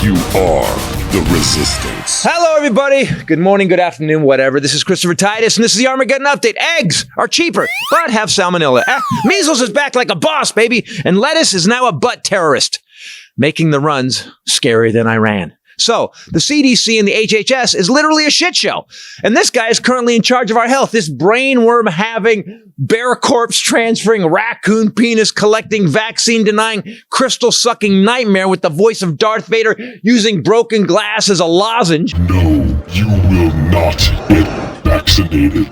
You are the resistance. Hello, everybody. Good morning, good afternoon, whatever. This is Titus, and this is the Armageddon update. Eggs are cheaper, but have salmonella. Measles is back like a boss, baby, and lettuce is now a butt terrorist, making the runs scarier than Iran. So, the CDC and the HHS is literally a shit show. And this guy is currently in charge of our health. This brainworm having, bear corpse transferring, raccoon penis collecting, vaccine denying, crystal sucking nightmare with the voice of Darth Vader using broken glass as a lozenge. No, you will not get vaccinated.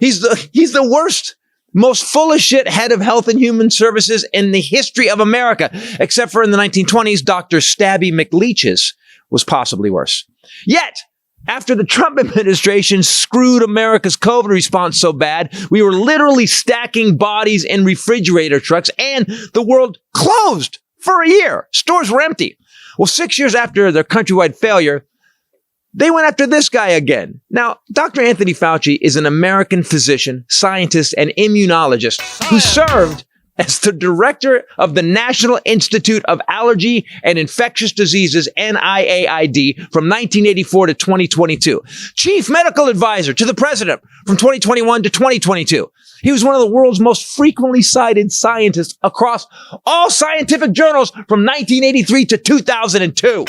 He's the worst, most full of shit head of health and human services in the history of America, except for in the 1920s, Dr. Stabby McLeach's was possibly worse. Yet, after the Trump administration screwed America's COVID response so bad, we were literally stacking bodies in refrigerator trucks and the world closed for a year. Stores were empty. Well, 6 years after their countrywide failure, they went after this guy again. Now, Dr. Anthony Fauci is an American physician, scientist, and immunologist who served as the director of the National Institute of Allergy and Infectious Diseases, NIAID, from 1984 to 2022. Chief medical advisor to the president from 2021 to 2022. He was one of the world's most frequently cited scientists across all scientific journals from 1983 to 2002.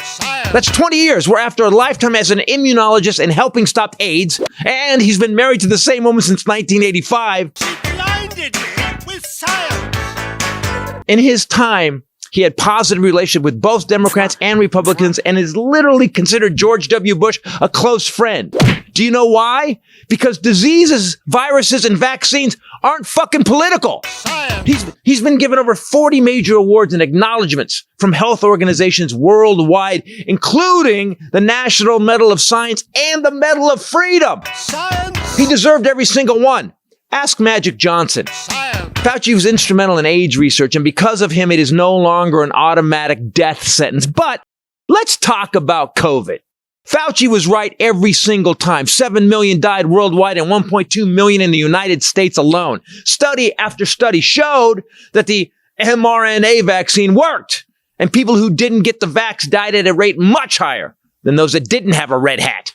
That's 20 years. We're after a lifetime as an immunologist and helping stop AIDS. And he's been married to the same woman since 1985. She blinded me with science. In his time, he had positive relations with both Democrats and Republicans and is literally considered George W. Bush a close friend. Do you know why? Because diseases, viruses, and vaccines aren't fucking political. He's been given over 40 major awards and acknowledgments from health organizations worldwide, including the National Medal of Science and the Medal of Freedom. Science. He deserved every single one. Ask Magic Johnson. Science. Fauci was instrumental in AIDS research, and because of him, it is no longer an automatic death sentence. But let's talk about COVID. Fauci was right every single time. 7 million died worldwide and 1.2 million in the United States alone. Study after study showed that the mRNA vaccine worked, and people who didn't get the vax died at a rate much higher than those that didn't have a red hat.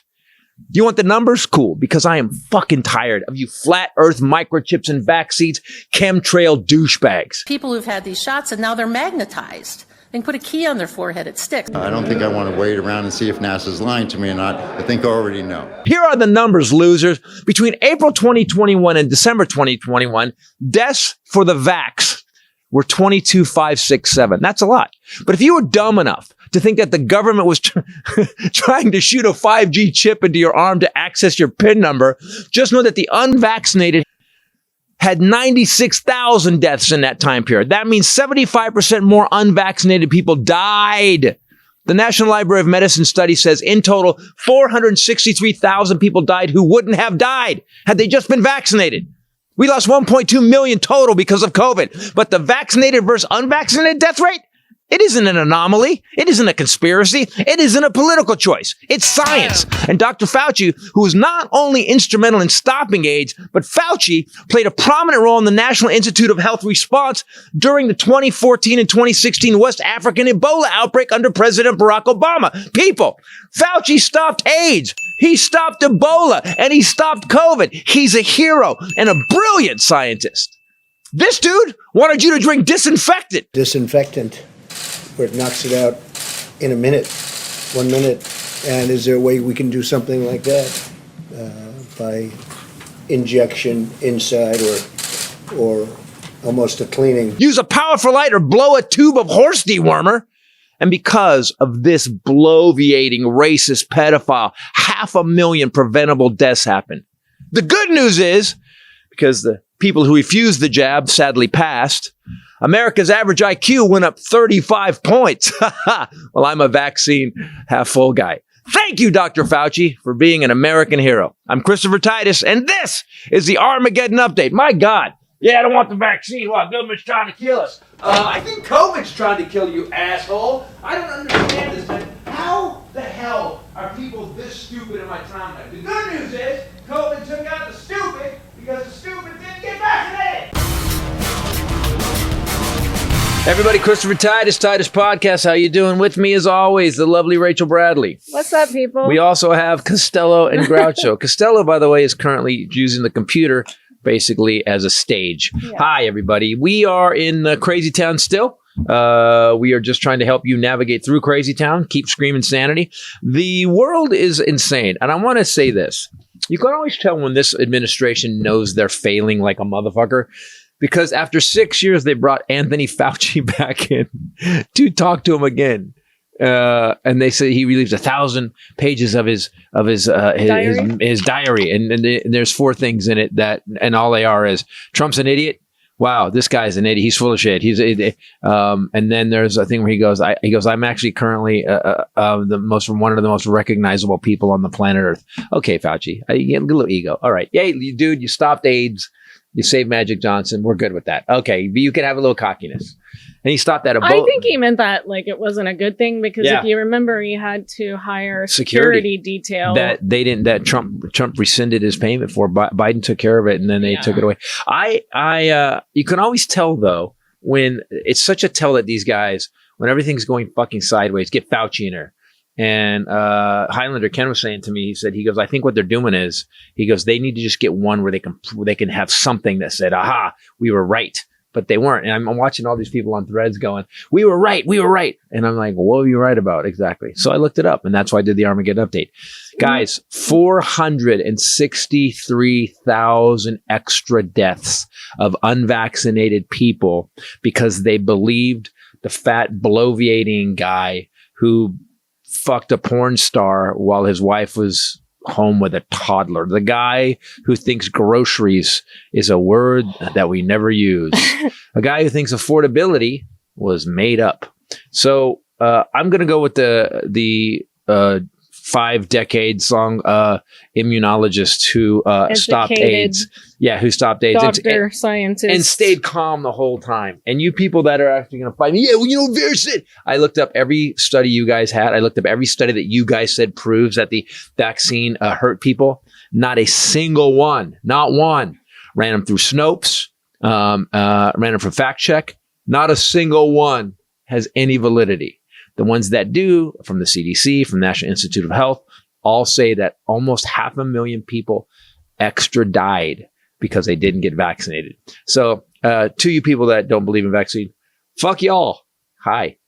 You want the numbers? Cool, because I am fucking tired of you flat earth microchips and vaccines, chemtrail douchebags. People who've had these shots and now they're magnetized. They can put a key on their forehead, it sticks. I don't think I want to wait around and see if NASA's lying to me or not. I think I already know. Here are the numbers, losers. Between April 2021 and December 2021, deaths for the vax were 22,567. That's a lot. But if you were dumb enough to think that the government was trying to shoot a 5G chip into your arm to access your PIN number, just know that the unvaccinated had 96,000 deaths in that time period. That means 75% more unvaccinated people died. The National Library of Medicine study says in total, 463,000 people died who wouldn't have died had they just been vaccinated. We lost 1.2 million total because of COVID. But the vaccinated versus unvaccinated death rate, it isn't an anomaly. It isn't a conspiracy. It isn't a political choice. It's science. And Dr. Fauci, who was not only instrumental in stopping AIDS, but Fauci played a prominent role in the National Institute of Health response during the 2014 and 2016 West African Ebola outbreak under President Barack Obama. People, Fauci stopped AIDS. He stopped Ebola and he stopped COVID. He's a hero and a brilliant scientist. This dude wanted you to drink disinfectant. Disinfectant, where it knocks it out in a minute, 1 minute. And is there a way we can do something like that by injection inside or almost a cleaning? Use a powerful light or blow a tube of horse dewormer. And because of this bloviating, racist pedophile, 500,000 preventable deaths happened. The good news is, because the people who refused the jab sadly passed, America's average IQ went up 35 points. Well, I'm a vaccine half full guy. Thank you, Dr. Fauci, for being an American hero. I'm Titus, and this is the Armageddon update. My God. Yeah, I don't want the vaccine. Well, government's trying to kill us. I think COVID's trying to kill you, asshole. I don't understand this, man. How the hell are people this stupid in my timeline? The good news is COVID took out the stupid because the stupid didn't get vaccinated. Everybody, Christopher Titus Podcast. How you doing? With me, as always, the lovely Rachel Bradley. What's up, people? We also have Costello and Groucho. Costello, by the way, is currently using the computer basically as a stage. Yeah. Hi, everybody. We are in Crazy Town still. We are just trying to help you navigate through Crazy Town. Keep screaming sanity. The world is insane. And I want to say this. You can always tell when this administration knows they're failing like a motherfucker. Because after 6 years, they brought Anthony Fauci back in to talk to him again. And they say he relieves 1,000 pages of his diary. And there's 4 things in it and all they are is Trump's an idiot. Wow, this guy's an idiot. He's full of shit. And then there's a thing where he goes, I'm actually currently one of the most recognizable people on the planet Earth. Okay, Fauci, you get a little ego. All right. Yay, dude, you stopped AIDS. You saved Magic Johnson. We're good with that. Okay, you can have a little cockiness. And he stopped that. I think he meant that like it wasn't a good thing because if you remember, he had to hire security detail that Trump rescinded his payment for. Biden took care of it, and then they took it away. You can always tell though when it's such a tell that these guys, when everything's going fucking sideways, get Fauci in there. And Hylinder, Ken was saying to me, he goes, I think what they're doing is, he goes, they need to just get one where they can have something that said, aha, we were right, but they weren't. And I'm watching all these people on threads going, we were right. And I'm like, what were you right about exactly? So I looked it up, and that's why I did the Armageddon update. Guys, 463,000 extra deaths of unvaccinated people because they believed the fat bloviating guy who fucked a porn star while his wife was home with a toddler. The guy who thinks groceries is a word that we never use. A guy who thinks affordability was made up. So I'm going to go with the 5-decade-long immunologist who stopped AIDS. Yeah, who stopped AIDS. Doctor, scientist. And stayed calm the whole time. And you people that are actually going to fight me, virus it. I looked up every study you guys had. I looked up every study that you guys said proves that the vaccine hurt people. Not a single one. Not one. Ran them through Snopes. Ran them from Fact Check. Not a single one has any validity. The ones that do, from the CDC, from National Institute of Health, all say that almost 500,000 people extra died because they didn't get vaccinated. So to you people that don't believe in vaccine, fuck y'all. Hi.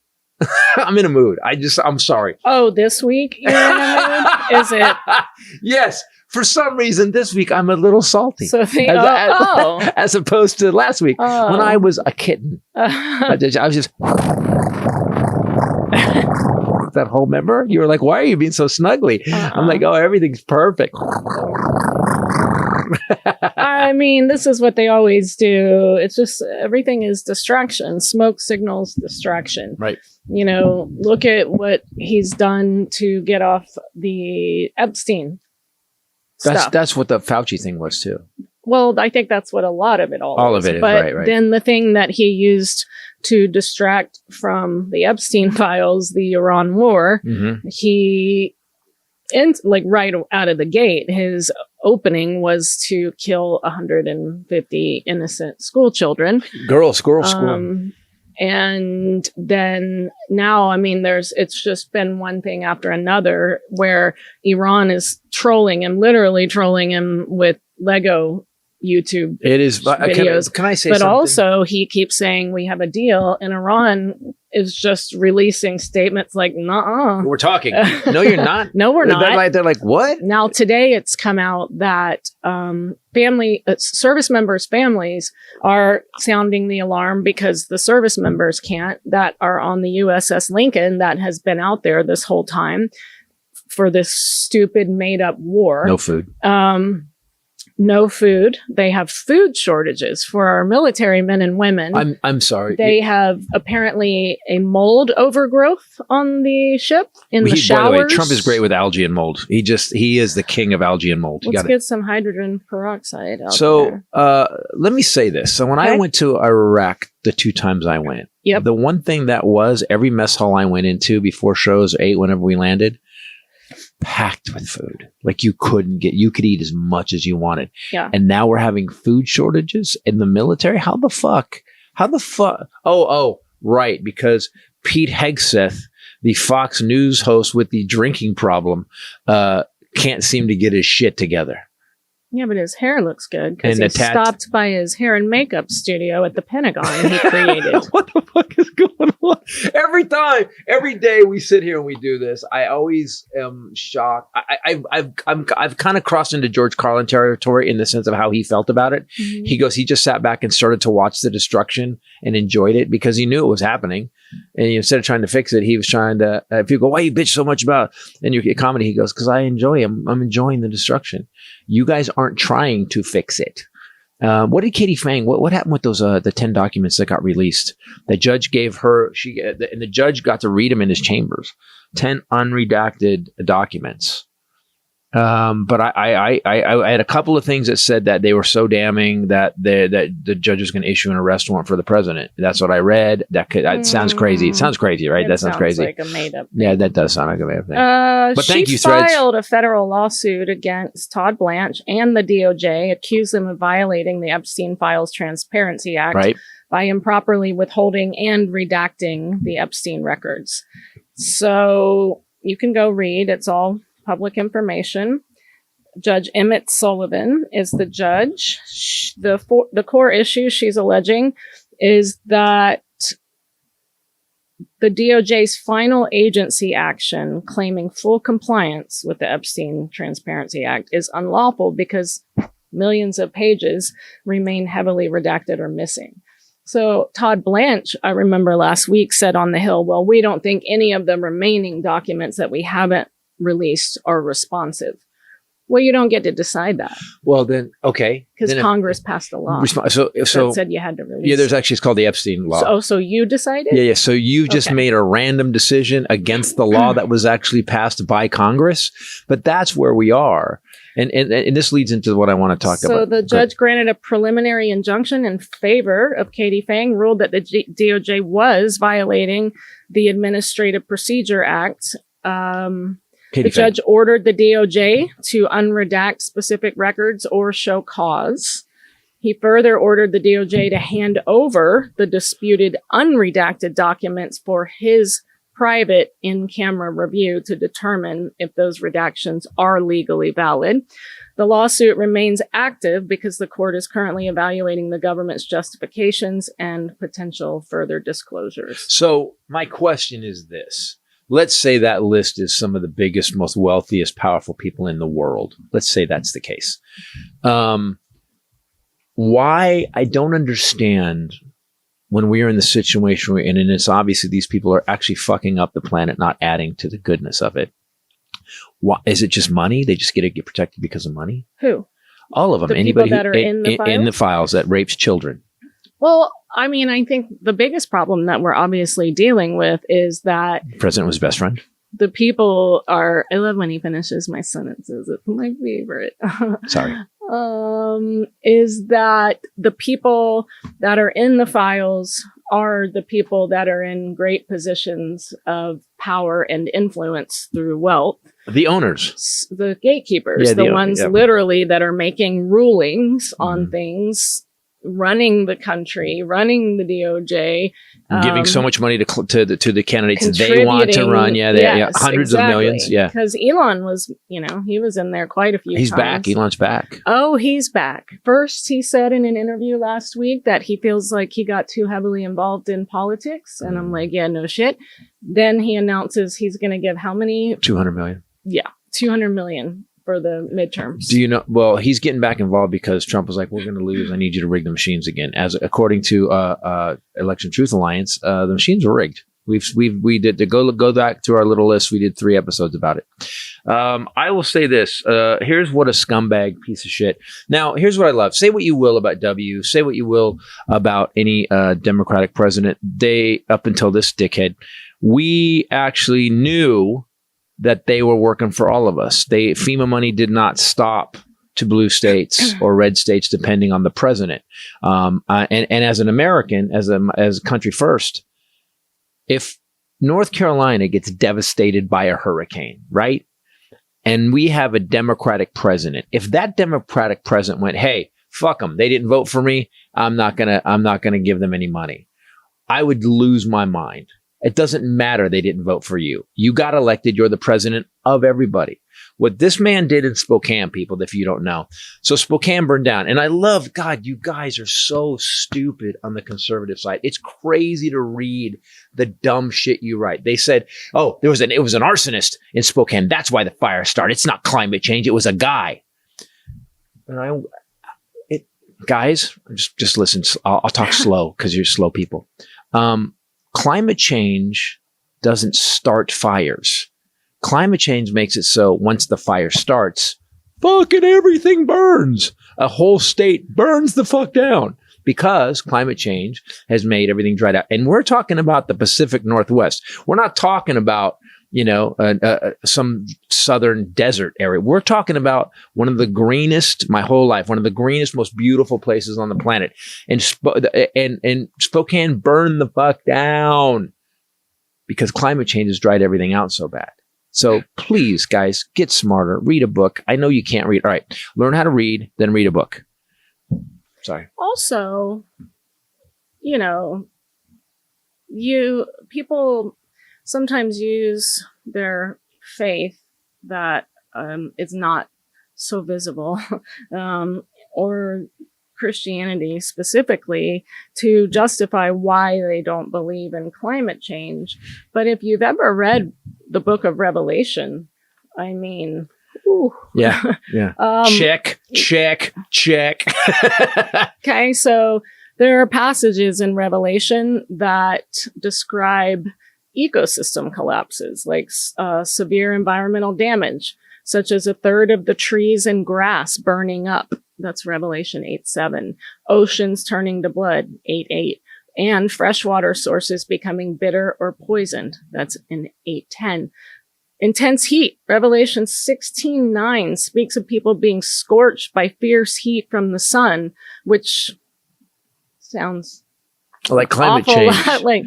I'm in a mood. I'm sorry. Oh, this week you're in a mood? Is it? Yes. For some reason, this week I'm a little salty. So as opposed to last week when I was a kitten. I was just... that whole member, you were like, why are you being so snuggly? I'm like, oh, everything's perfect. I mean, this is what they always do. It's just everything is distraction. Smoke signals distraction. Right. Look at what he's done to get off the Epstein stuff. That's what the Fauci thing was too. Well, I think that's what a lot of it all is. Of it but is, right. Then the thing that he used to distract from the Epstein files, the Iran war, he, right out of the gate, his opening was to kill 150 innocent school children. School. And then now, I mean, it's just been one thing after another where Iran is literally trolling him with Lego YouTube videos. Can I say but something? Also, he keeps saying we have a deal, and Iran is just releasing statements like, "Nuh-uh, we're talking." No, you're not. No, we're not. They're like, what? Now, today it's come out that service members' families are sounding the alarm because the service members that are on the USS Lincoln that has been out there this whole time for this stupid made-up war. No food. No food. They have food shortages for our military men and women. I'm sorry. They have apparently a mold overgrowth on the ship in the showers. By the way, Trump is great with algae and mold. He is the king of algae and mold. Let's get some hydrogen peroxide out there. Let me say this. So when I went to Iraq the 2 times I went, the one thing that was every mess hall I went into before shows, ate whenever we landed, packed with food. Like you could eat as much as you wanted. Yeah. And now we're having food shortages in the military. How the fuck? Oh, Right, because Pete Hegseth, the Fox News host with the drinking problem, can't seem to get his shit together. Yeah, but his hair looks good because And he the stopped by his hair and makeup studio at the Pentagon he created. What the fuck is going on? Every day we sit here and we do this, I always am shocked. I've kind of crossed into George Carlin territory in the sense of how he felt about it. Mhm. He goes, he just sat back and started to watch the destruction and enjoyed it because he knew it was happening. And instead of trying to fix it, he was trying to, people go, why you bitch so much about in your comedy? He goes, because I enjoy him. I'm enjoying the destruction. You guys aren't trying to fix it. What did Katie Fang, what happened with those, the 10 documents that got released? The judge gave her, and the judge got to read them in his chambers. 10 unredacted documents. But I had a couple of things that said that they were so damning that the judge was going to issue an arrest warrant for the president. That's what I read. That sounds crazy. It sounds crazy, right? That sounds crazy. Like a made up. Yeah, that does sound like a made up thing. But thank you, She Threads. filed a federal lawsuit against Todd Blanche and the DOJ, accused them of violating the Epstein Files Transparency Act Right. by improperly withholding and redacting the Epstein records. So you can go read. It's all public information. Judge Emmett Sullivan is the judge. The core issue she's alleging is that the DOJ's final agency action claiming full compliance with the Epstein Transparency Act is unlawful because millions of pages remain heavily redacted or missing. So Todd Blanche, I remember last week, said on the Hill, well, we don't think any of the remaining documents that we haven't released are responsive. Well, you don't get to decide that Well, then, okay. because Then if- Congress passed a law So that said you had to release. yeah, there's actually, it's called the Epstein law. So you decided? Yeah. So you just Okay. made a random decision against the law that was actually passed by Congress. But that's where we are. And this leads into what I want to talk about. So the judge granted a preliminary injunction in favor of Katie Fang, ruled that the DOJ was violating the Administrative Procedure Act. Katie The judge ordered the DOJ to unredact specific records or show cause. He further ordered the DOJ to hand over the disputed unredacted documents for his private in-camera review to determine if those redactions are legally valid. The lawsuit remains active because the court is currently evaluating the government's justifications and potential further disclosures. So my question is this. Let's say that list is some of the biggest, most wealthiest, powerful people in the world. Let's say that's the case. Why? I don't understand when we are in the situation we're in, and it's obviously these people are actually fucking up the planet, not adding to the goodness of it. Why? Is it just money? They just get protected because of money? Who? All of them. The Anybody people that are in the in the files that rapes children. Well, I mean, I think the biggest problem that we're obviously dealing with is that The president was his best friend. the people are, I love when he finishes my sentences. It's my favorite. Sorry. Is that the people that are in the files are the people that are in great positions of power and influence through wealth. The owners. The gatekeepers, Yeah, the the- ones yeah. literally that are making rulings on Mhm. things, running the country, running the DOJ. Giving so much money to the candidates they want to run. Yeah, hundreds of millions. Yeah. Because Elon was, he was in there quite a few He's times. back. Elon's back. Oh, he's back. First, he said in an interview last week that he feels like he got too heavily involved in politics. And I'm like, yeah, no shit. Then he announces he's going to give how many? 200 million. Yeah, 200 million for the midterms. Do you know? Well, he's getting back involved because Trump was like, "We're going to lose. I need you to rig the machines again." As according to Election Truth Alliance, the machines were rigged. We did to go back to our little list. We did 3 episodes about it. I will say this. Here's what a scumbag piece of shit. Now, here's what I love. Say what you will about W. Say what you will about any Democratic president. They, up until this dickhead, we actually knew that they were working for all of us. FEMA money did not stop to blue states or red states, depending on the president. And as an American, as a country first, if North Carolina gets devastated by a hurricane, right? And we have a Democratic president. If that Democratic president went, "Hey, fuck them. They didn't vote for me. I'm not gonna give them any money." I would lose my mind. It doesn't matter they didn't vote for you. You got elected. You're the president of everybody. What this man did in Spokane, people, if you don't know. So Spokane burned down. And I love, God, you guys are so stupid on the conservative side. It's crazy to read the dumb shit you write. They said, oh, it was an arsonist in Spokane. That's why the fire started. It's not climate change. It was a guy. And guys, just listen. I'll talk slow because you're slow people. Climate change doesn't start fires. Climate change makes it so once the fire starts, fucking everything burns. A whole state burns the fuck down because climate change has made everything dried out. And we're talking about the Pacific Northwest. We're not talking about, some southern desert area. We're talking about one of the greenest, my whole life, one of the greenest, most beautiful places on the planet. And Spokane burned the fuck down because climate change has dried everything out so bad. So please, guys, get smarter. Read a book. I know you can't read. All right. Learn how to read, then read a book. Sorry. Also, people sometimes use their faith that is not so visible, or Christianity specifically, to justify why they don't believe in climate change. But if you've ever read the book of Revelation, I mean, ooh. Yeah. Check. Okay, so there are passages in Revelation that describe ecosystem collapses, like severe environmental damage, such as a third of the trees and grass burning up. That's Revelation 8:7. Oceans turning to blood, 8:8. And freshwater sources becoming bitter or poisoned. That's in 8:10. Intense heat. Revelation 16:9 speaks of people being scorched by fierce heat from the sun, which sounds like climate change. Like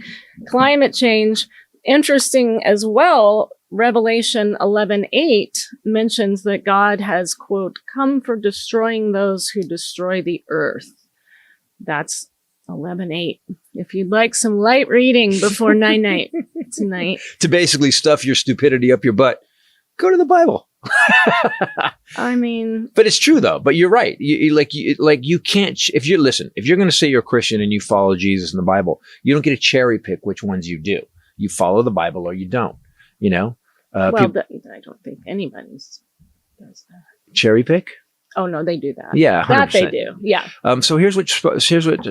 climate change. Interesting as well, Revelation 11:8 mentions that God has, quote, come for destroying those who destroy the earth. That's 11:8. If you'd like some light reading before night tonight. To basically stuff your stupidity up your butt, go to the Bible. I mean, but it's true though. But you're right. You can't. If you're going to say you're a Christian and you follow Jesus in the Bible, you don't get to cherry pick which ones you do. You follow the Bible or you don't. I don't think anybody does that. Cherry pick. Oh no, they do that. Yeah, 100%. That they do. Yeah. So here's what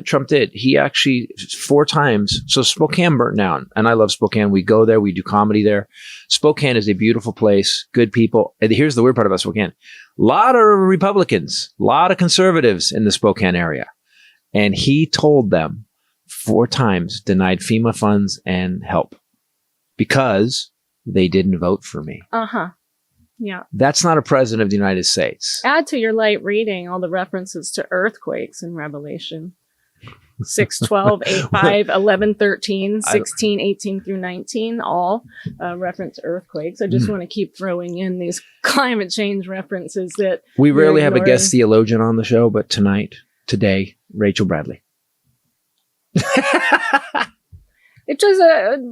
Trump did. He actually 4 times. So Spokane burnt down, and I love Spokane. We go there. We do comedy there. Spokane is a beautiful place. Good people. And here's the weird part about Spokane: a lot of Republicans, a lot of conservatives in the Spokane area, and he told them 4 times denied FEMA funds and help because they didn't vote for me. Yeah. That's not a president of the United States. Add to your light reading all the references to earthquakes in Revelation. 6:12, 8:5, 11:13, 16, 18 through 19, all reference earthquakes. I just want to keep throwing in these climate change references that we rarely have a guest theologian on the show, but today, Rachel Bradley. It just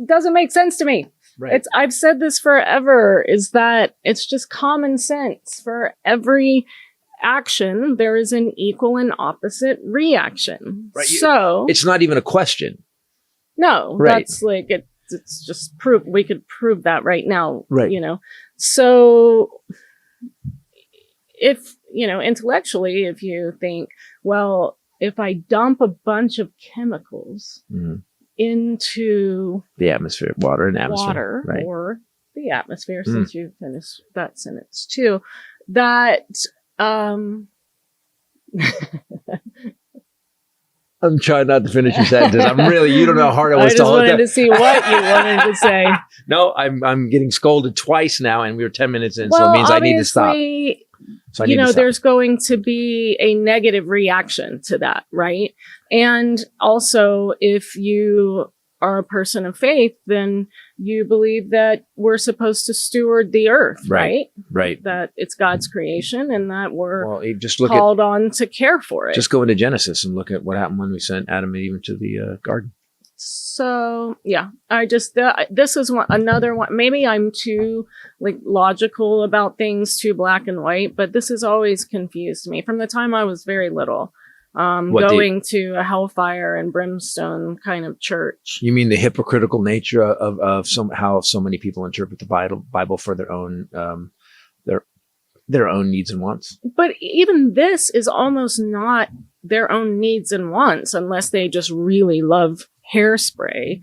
doesn't make sense to me. Right. I've said this forever, is that it's just common sense. For every action, there is an equal and opposite reaction. Right. So it's not even a question. No, right. That's like, it's just proof. We could prove that right now, right. So if, intellectually, if you think, well, if I dump a bunch of chemicals into the atmosphere, water and atmosphere, right. or the atmosphere, since you finished that sentence too, that I'm trying not to finish your sentence. You don't know how hard it was I just to hold wanted to see what you wanted to say. No, I'm getting scolded twice now, and we were 10 minutes in, so it means I need to stop. So there's going to be a negative reaction to that, right? And also, if you are a person of faith, then you believe that we're supposed to steward the earth, right? Right. That it's God's creation and that we're on to care for it. Just go into Genesis and look at what happened when we sent Adam and Eve into the garden. So yeah, I just this is another one. Maybe I'm too like logical about things, too black and white, but this has always confused me from the time I was very little. Going to a hellfire and brimstone kind of church. You mean the hypocritical nature of how so many people interpret the Bible for their own needs and wants? But even this is almost not their own needs and wants, unless they just really love hairspray,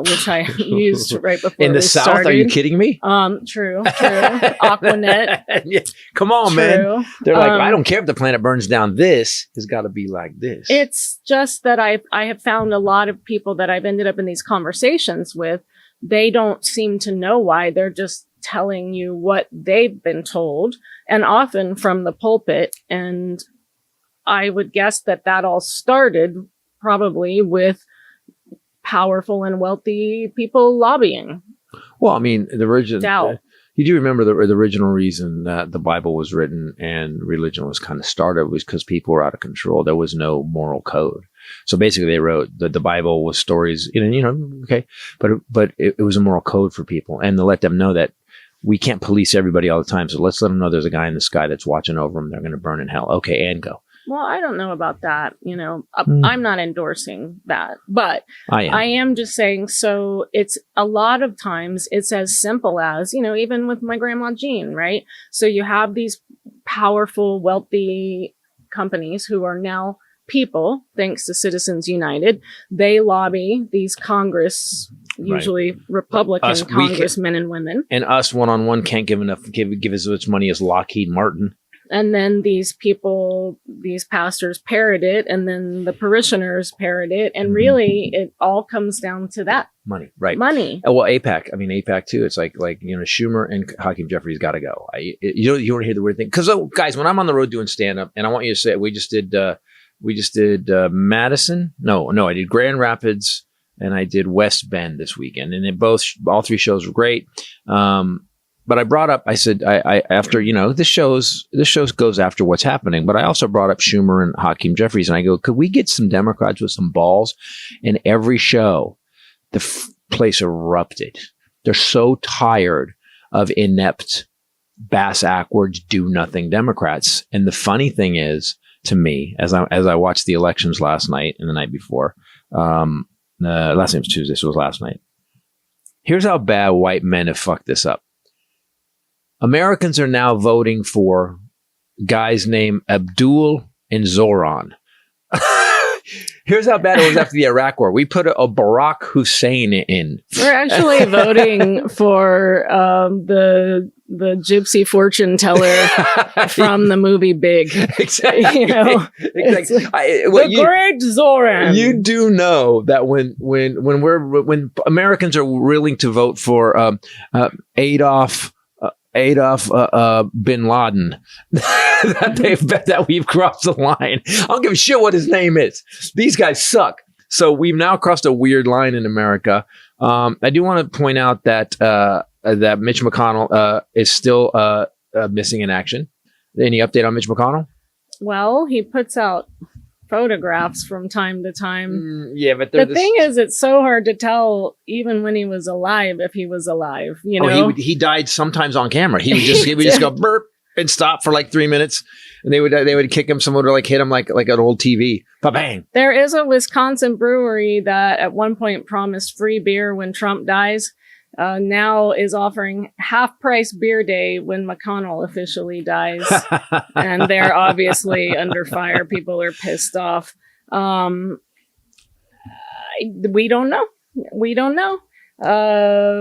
which I used right before in the South. started. Are you kidding me? True. Aquanet. Yeah. Come on, man. They're like, I don't care if the planet burns down. This has got to be like this. It's just that I have found a lot of people that I've ended up in these conversations with. They don't seem to know why. They're just telling you what they've been told, and often from the pulpit. And I would guess that all started probably with powerful and wealthy people lobbying. Well, I mean, the original. You do remember the original reason that the Bible was written and religion was kind of started was because people were out of control. There was no moral code. So basically, they wrote that the Bible was stories. Okay, but it was a moral code for people, and to let them know that we can't police everybody all the time. So let's let them know there's a guy in the sky that's watching over them. They're going to burn in hell. Okay, and go. Well, I don't know about that. I'm not endorsing that, but I am just saying, so it's a lot of times it's as simple as, even with my grandma Jean, right? So you have these powerful, wealthy companies who are now people, thanks to Citizens United. They lobby these Congress, usually Republican congressmen and women. And us one-on-one can't give as much money as Lockheed Martin. And then these people, these pastors parrot it, and then the parishioners parrot it. And really, it all comes down to that. Money, right. Money. Oh, well, AIPAC too. It's like Schumer and Hakeem Jeffries got to go. You want to hear the weird thing? Because, guys, when I'm on the road doing stand-up, and I want you to say, we just did Madison. No, I did Grand Rapids, and I did West Bend this weekend. And all three shows were great. But I brought up, I said, after, this shows goes after what's happening. But I also brought up Schumer and Hakeem Jeffries. And I go, could we get some Democrats with some balls? And every show, the place erupted. They're so tired of inept, bass-ackwards, do-nothing Democrats. And the funny thing is, to me, as I watched the elections last night and the night before, last night was Tuesday, so it was last night. Here's how bad white men have fucked this up. Americans are now voting for guys named Abdul and Zoran. Here's how bad it was after the Iraq War. We put a Barack Hussein in. We're actually voting for the gypsy fortune teller from the movie Big. Exactly. Exactly. Great Zoran. You do know that when Americans are willing to vote for Adolf bin Laden, that we've crossed the line. I don't give a shit what his name is. These guys suck. So we've now crossed a weird line in America. I do want to point out that Mitch McConnell is still missing in action. Any update on Mitch McConnell? Well, he puts out photographs from time to time. Yeah, but the thing is, it's so hard to tell, even when he was alive, if he was alive. He died sometimes on camera. He would just go burp and stop for like 3 minutes, and they would kick him. Someone would hit him like an old TV. Ba-bang. There is a Wisconsin brewery that at one point promised free beer when Trump dies. Now is offering half-price beer day when McConnell officially dies. And they're obviously under fire. People are pissed off. We don't know.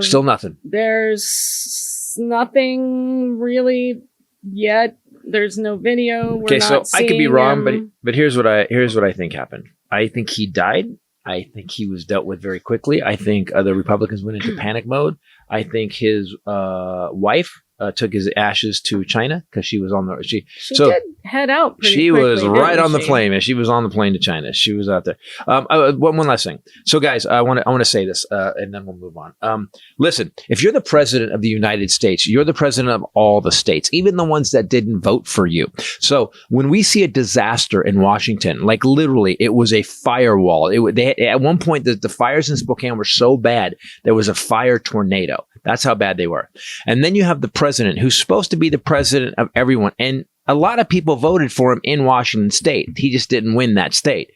Still nothing. There's nothing really yet. There's no video. Okay, so I could be wrong, but here's what I think happened. I think he died. I think he was dealt with very quickly. I think the Republicans went into panic mode. I think his wife took his ashes to China because she was on the She did head out pretty she quickly, was right didn't on the she? plane, and she was on the plane to China. She was out there. One last thing. So, guys, I want to say this, and then we'll move on. Listen, if you're the president of the United States, you're the president of all the states, even the ones that didn't vote for you. So, when we see a disaster in Washington, like literally, it was a firewall. At one point, the fires in Spokane were so bad there was a fire tornado. That's how bad they were. And then you have the president, who's supposed to be the president of everyone, and a lot of people voted for him in Washington state. He just didn't win that state.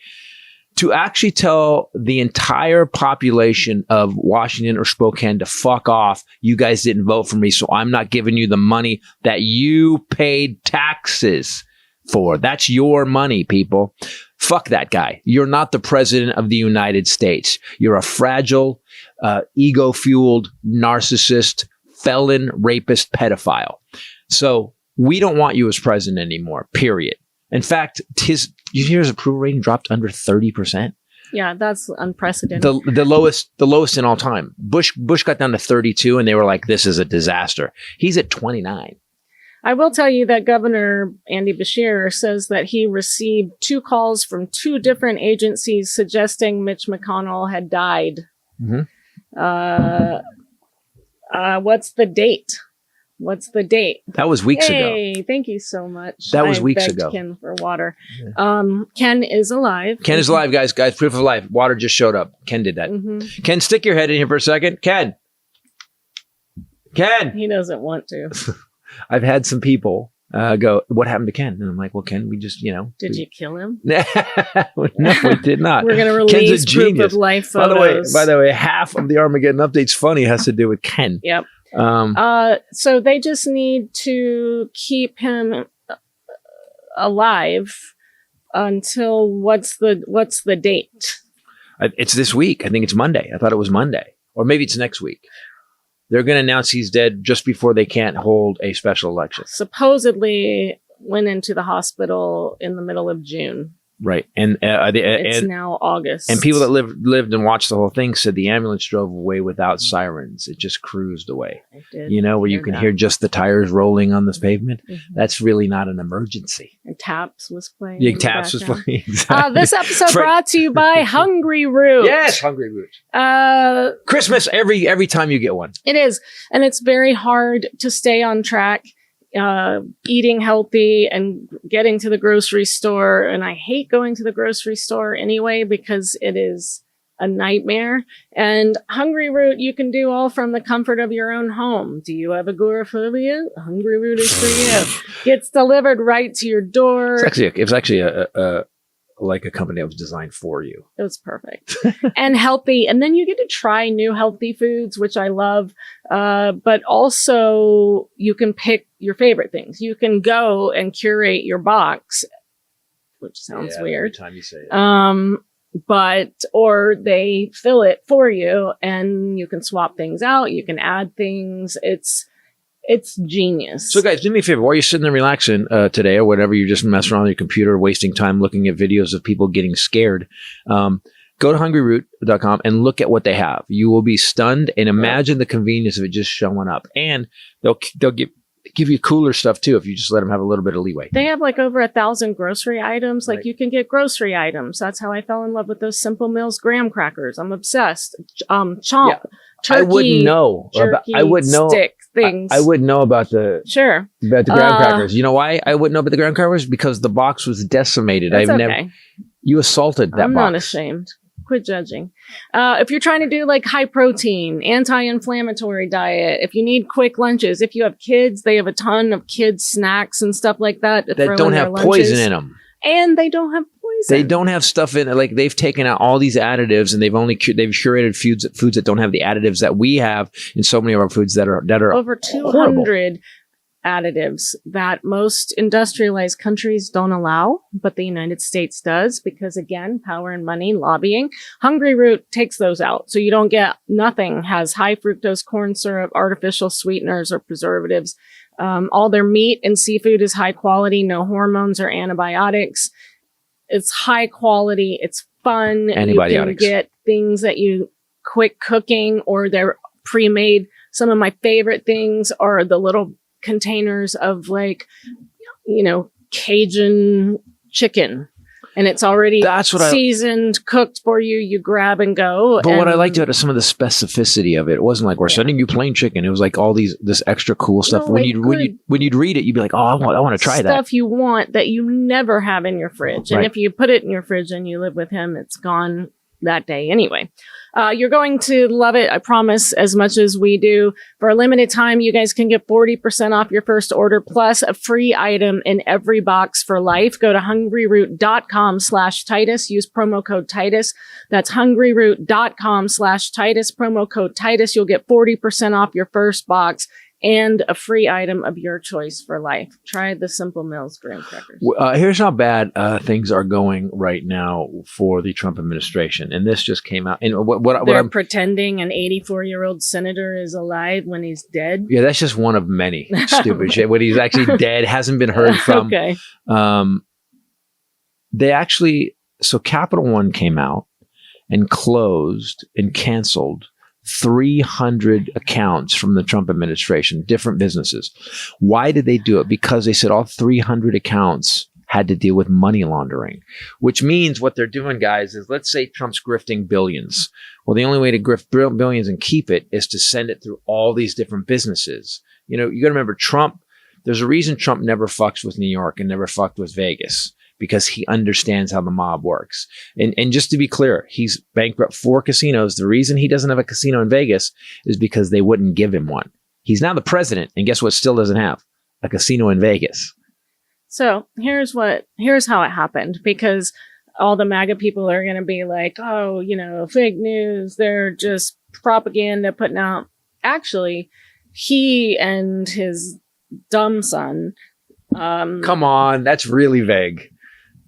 To actually tell the entire population of Washington or Spokane to fuck off, you guys didn't vote for me, so I'm not giving you the money that you paid taxes for. That's your money, people. Fuck that guy. You're not the president of the United States. You're a fragile, ego-fueled narcissist, felon, rapist, pedophile. So we don't want you as president anymore, period. In fact, you hear his approval rating dropped under 30%. Yeah, that's unprecedented. The lowest in all time. Bush got down to 32, and they were like, "This is a disaster." He's at 29. I will tell you that Governor Andy Beshear says that he received 2 calls from 2 different agencies suggesting Mitch McConnell had died. Mm-hmm. What's the date? What's the date? That was weeks ago. Hey, thank you so much. That was I weeks begged ago. Ken for water. Ken is alive. Ken is alive, guys. Proof of life. Water just showed up. Ken did that. Mm-hmm. Ken, stick your head in here for a second. Ken. He doesn't want to. I've had some people go, "What happened to Ken?" And I'm like, "Well, Ken, we just, Did you kill him? No, we did not. We're going to Ken's a release proof genius. of life By photos. the way, half of the Armageddon updates funny has to do with Ken. Yep. So they just need to keep him alive until what's the date? It's this week. I think it's Monday. I thought it was Monday, or maybe it's next week. They're going to announce he's dead just before they can't hold a special election. Supposedly went into the hospital in the middle of June. Right. And It's now August. And people that lived and watched the whole thing said the ambulance drove away without sirens. It just cruised away. I did Where you can hear just the tires rolling on this pavement. Mm-hmm. That's really not an emergency. And Taps was playing. Yeah, in the Taps was background. playing. Exactly. This episode Frank- brought to you by Hungry Root. Yes, Hungry Root. Christmas every time you get one. It is. And it's very hard to stay on track, eating healthy and getting to the grocery store. And I hate going to the grocery store anyway, because it is a nightmare. And Hungry Root, you can do all from the comfort of your own home. Do you have agoraphobia? Hungry Root is for you. Gets delivered right to your door. It was actually a company that was designed for you. It was perfect and healthy. And then you get to try new healthy foods, which I love. But also you can pick your favorite things. You can go and curate your box, which sounds weird. Every time you say it. Or they fill it for you and you can swap things out. You can add things. It's genius. So guys, do me a favor. While you're sitting there relaxing today or whatever, you're just messing around on your computer, wasting time looking at videos of people getting scared. Go to hungryroot.com and look at what they have. You will be stunned, and imagine the convenience of it just showing up. And they'll give you cooler stuff too if you just let them have a little bit of leeway. They have like over 1,000 grocery items. Like Right. you can get grocery items. That's how I fell in love with those Simple Mills graham crackers. I'm obsessed. Chomp. Yeah. Turkey, I wouldn't know. stick things. I wouldn't know about the graham crackers. You know why I wouldn't know about the graham crackers? Because the box was decimated. That's okay. You assaulted that I'm box. not ashamed. Quit judging. If you're trying to do like high protein, anti-inflammatory diet, if you need quick lunches, if you have kids, they have a ton of kids snacks and stuff like that to throw That don't in their have lunches. poison in them. And they don't have poison. They don't have stuff in it. Like they've taken out all these additives, and they've curated foods that don't have the additives that we have in so many of our foods that are over 200 additives that most industrialized countries don't allow, but the United States does because, again, power and money, lobbying. Hungry Root takes those out. So you don't get, nothing has high fructose corn syrup, artificial sweeteners, or preservatives. All their meat and seafood is high quality, no hormones or antibiotics. It's high quality. It's fun. Antibiotics. You can get things that you quick cooking or they're pre-made. Some of my favorite things are the little containers of like, Cajun chicken. And it's already seasoned, cooked for you. You grab and go. But what I liked about some of the specificity of it, it wasn't like we're sending you plain chicken. It was like all this extra cool stuff. When you'd read it, you'd be like, oh, I want to try that stuff you want that you never have in your fridge. And if you put it in your fridge and you live with him, it's gone that day anyway. You're going to love it, I promise, as much as we do. For a limited time, you guys can get 40% off your first order plus a free item in every box for life. Go to hungryroot.com/Titus. Use promo code Titus. That's hungryroot.com/Titus. Promo code Titus. You'll get 40% off your first box and a free item of your choice for life. Try the Simple Mills graham crackers. Here's how bad things are going right now for the Trump administration. And this just came out. And They're pretending an 84-year-old senator is alive when he's dead. Yeah, that's just one of many stupid shit. When he's actually dead, hasn't been heard from. Okay. So Capital One came out and closed and canceled 300 accounts from the Trump administration, different businesses. Why did they do it? Because they said all 300 accounts had to deal with money laundering, which means what they're doing, guys, is let's say Trump's grifting billions. Well, the only way to grift billions and keep it is to send it through all these different businesses. You got to remember Trump. There's a reason Trump never fucks with New York and never fucked with Vegas, because he understands how the mob works. And just to be clear, he's bankrupt 4 casinos. The reason he doesn't have a casino in Vegas is because they wouldn't give him one. He's now the president, and guess what still doesn't have? A casino in Vegas. So here's how it happened, because all the MAGA people are going to be like, oh, fake news. They're just propaganda putting out. Actually, he and his dumb son. Come on, that's really vague.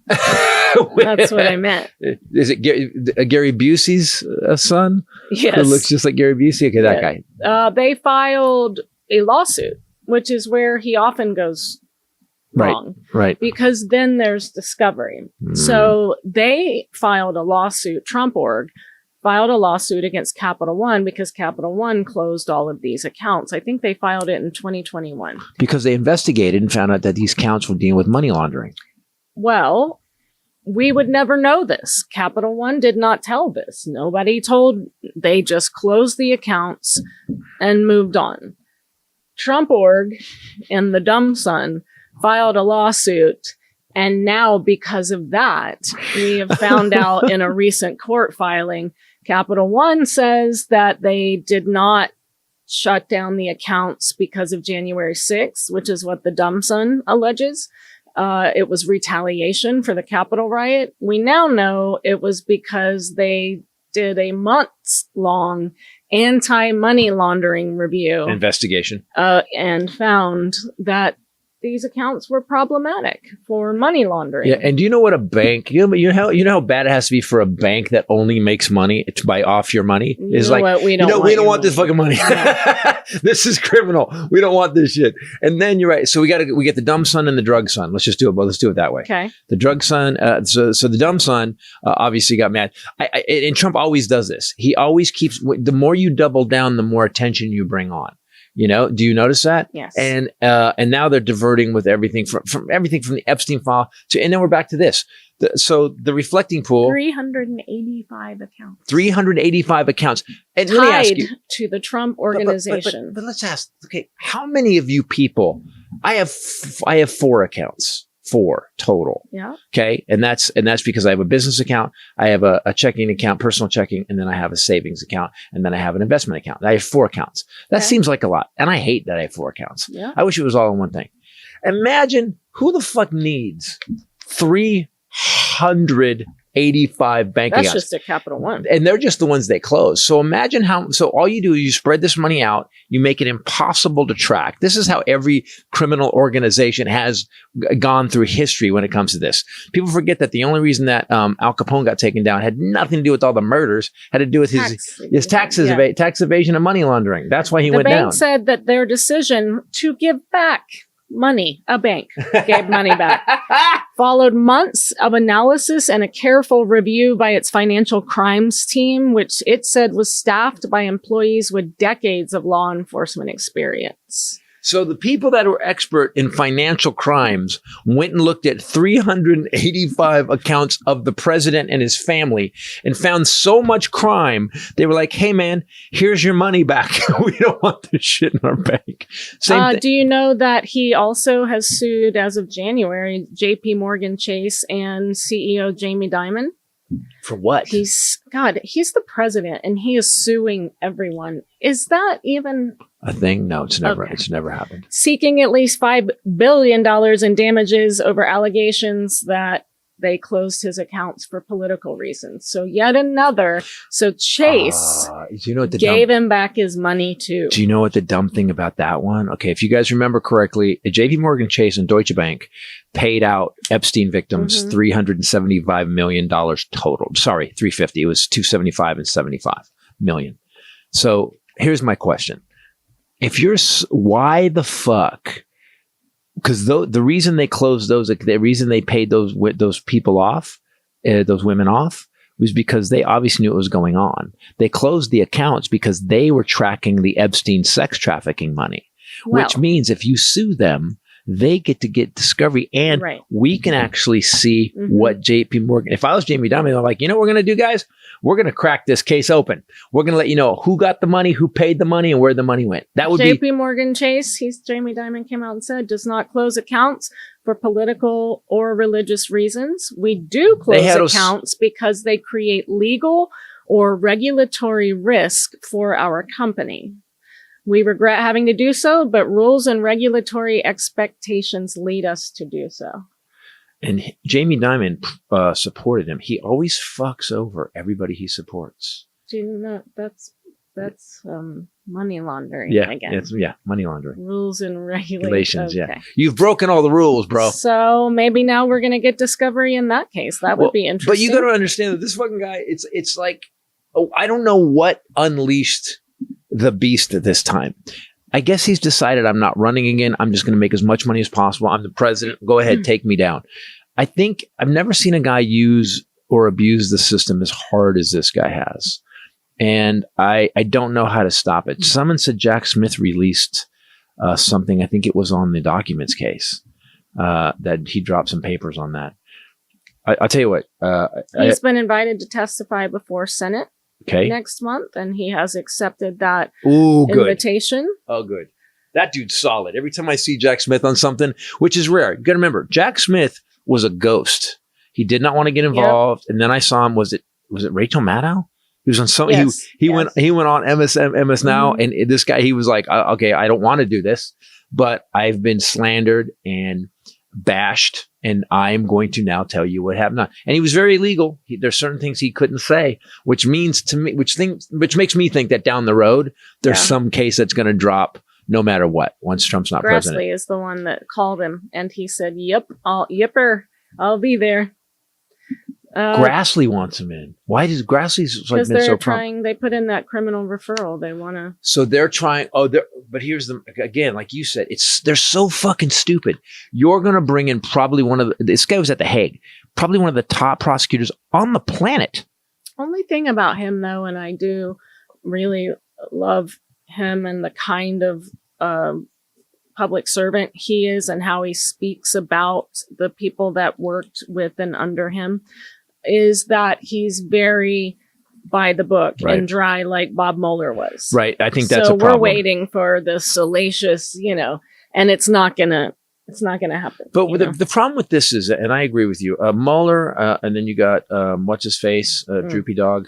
That's what I meant. Is it Gary Busey's son? Yes. Who looks just like Gary Busey? Okay, that guy. They filed a lawsuit, which is where he often goes wrong. Right. Because then there's discovery. So they filed a lawsuit, Trump.org filed a lawsuit against Capital One because Capital One closed all of these accounts. I think they filed it in 2021. Because they investigated and found out that these accounts were dealing with money laundering. Well, we would never know this. Capital One did not tell this. Nobody told. They just closed the accounts and moved on. Trump.org and the dumb son filed a lawsuit. And now, because of that, we have found out in a recent court filing, Capital One says that they did not shut down the accounts because of January 6th, which is what the dumb son alleges. It was retaliation for the Capitol riot. We now know it was because they did a months-long anti-money laundering review investigation and found that these accounts were problematic for money laundering. Yeah, and do you know what a bank? You know how bad it has to be for a bank that only makes money to buy off your money. Is like what? We don't want this fucking money. This is criminal. We don't want this shit. And then you're right. So we get the dumb son and the drug son. Let's just do it. But let's do it that way. Okay. The drug son. So the dumb son obviously got mad. And Trump always does this. He always keeps. The more you double down, the more attention you bring on. Do you notice that? Yes. And now they're diverting with everything from the Epstein file and then we're back to this. So the reflecting pool. 385 accounts. 385 accounts. And tied let me ask you, to the Trump organization. but let's ask, okay, how many of you people, I have 4 accounts. 4 total. Yeah. Okay. And that's because I have a business account. I have a checking account, personal checking, and then I have a savings account, and then I have an investment account. I have 4 accounts. That seems like a lot. And I hate that I have 4 accounts. Yeah. I wish it was all in one thing. Imagine who the fuck needs 385 bank accounts. That's just a Capital One. And they're just the ones they close. So imagine so all you do is you spread this money out, you make it impossible to track. This is how every criminal organization has gone through history when it comes to this. People forget that the only reason that Al Capone got taken down had nothing to do with all the murders, had to do with his tax evasion and money laundering. That's why he went down. The bank said that their decision to give back money, a bank gave money back, followed months of analysis and a careful review by its financial crimes team, which it said was staffed by employees with decades of law enforcement experience. So the people that were expert in financial crimes went and looked at 385 accounts of the president and his family and found so much crime. They were like, hey, man, here's your money back. We don't want this shit in our bank. Same thing. Do you know that he also has sued, as of January, JP Morgan Chase and CEO Jamie Dimon? For what? He's the president and he is suing everyone. Is that even a thing? No, it's never. Okay. It's never happened. Seeking at least $5 billion in damages over allegations that they closed his accounts for political reasons. So yet another. So Chase Do you know what gave him back his money too. Do you know what the dumb thing about that one? Okay, if you guys remember correctly, JP Morgan Chase and Deutsche Bank paid out Epstein victims $375 million total. Sorry, 350. It was 275 and 75 million. So here's my question. Why the fuck? Because the reason they closed those, the reason they paid those people off, those women off, was because they obviously knew what was going on. They closed the accounts because they were tracking the Epstein sex trafficking money, which means if you sue them, they get to get discovery, and we can actually see what JP Morgan. If I was Jamie Dimon, I'm like, you know what we're going to do, guys? We're going to crack this case open. We're going to let you know who got the money, who paid the money, and where the money went. That would JP Morgan Chase, Jamie Dimon came out and said, does not close accounts for political or religious reasons. We do close accounts because they create legal or regulatory risk for our company. We regret having to do so, but rules and regulatory expectations lead us to do so. And Jamie Dimon supported him. He always fucks over everybody he supports. Do you know that's money laundering? Yeah, again. Money laundering. Rules and regulations. Okay. Yeah, you've broken all the rules, bro. So maybe now we're going to get discovery in that case. That would be interesting. But you got to understand that this fucking guy, it's like, I don't know what unleashed the beast at this time. I guess he's decided, I'm not running again. I'm just going to make as much money as possible. I'm the president. Go ahead, take me down. I think I've never seen a guy use or abuse the system as hard as this guy has. And I don't know how to stop it. Someone said Jack Smith released something. I think it was on the documents case that he dropped some papers on that. I'll tell you what. He's been invited to testify before Senate. Okay. Next month, and he has accepted that Good. invitation. Oh, good. That dude's solid. Every time I see Jack Smith on something, which is rare. You got to remember, Jack Smith was a ghost. He did not want to get involved. Yep. And then I saw him. Was it Rachel Maddow? He was on some. Yes. He went on MS Now, and this guy, he was like, okay, I don't want to do this, but I've been slandered and bashed, and I'm going to now tell you what happened. And he was very illegal. There's certain things he couldn't say, which means to me, which makes me think that down the road there's some case that's going to drop no matter what once Trump's not president. Grassley is the one that called him, and he said, "Yep, I'll be there." Grassley wants him in. Why does Grassley's like been so prompt? They put in that criminal referral. They want to. So they're trying. But here's again, like you said, they're so fucking stupid. You're going to bring in probably this guy was at The Hague, probably one of the top prosecutors on the planet. Only thing about him, though, and I do really love him and the kind of public servant he is and how he speaks about the people that worked with and under him, is that he's very by the book and dry, like Bob Mueller was. Right. I think that's a problem. So we're waiting for the salacious, and it's not gonna happen. But the problem with this is, and I agree with you, Mueller, and then you got what's his face, Droopy Dog,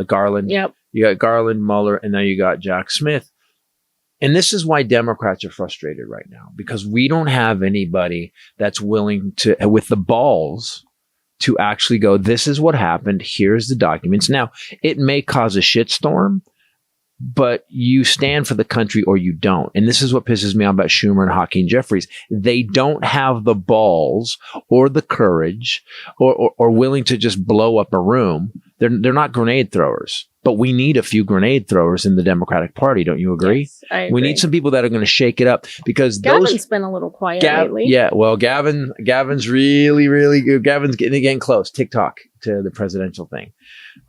Garland. Yep. You got Garland, Mueller, and now you got Jack Smith. And this is why Democrats are frustrated right now, because we don't have anybody that's willing to, with the balls, to actually go, this is what happened. Here's the documents. Now, it may cause a shitstorm, but you stand for the country or you don't. And this is what pisses me off about Schumer and Hakeem Jeffries. They don't have the balls or the courage or willing to just blow up a room. They're not grenade throwers. But we need a few grenade throwers in the Democratic Party. Don't you agree? Yes, I agree. We need some people that are going to shake it up because Gavin's been a little quiet lately. Yeah, well, Gavin's really, really good. Gavin's getting close. TikTok to the presidential thing.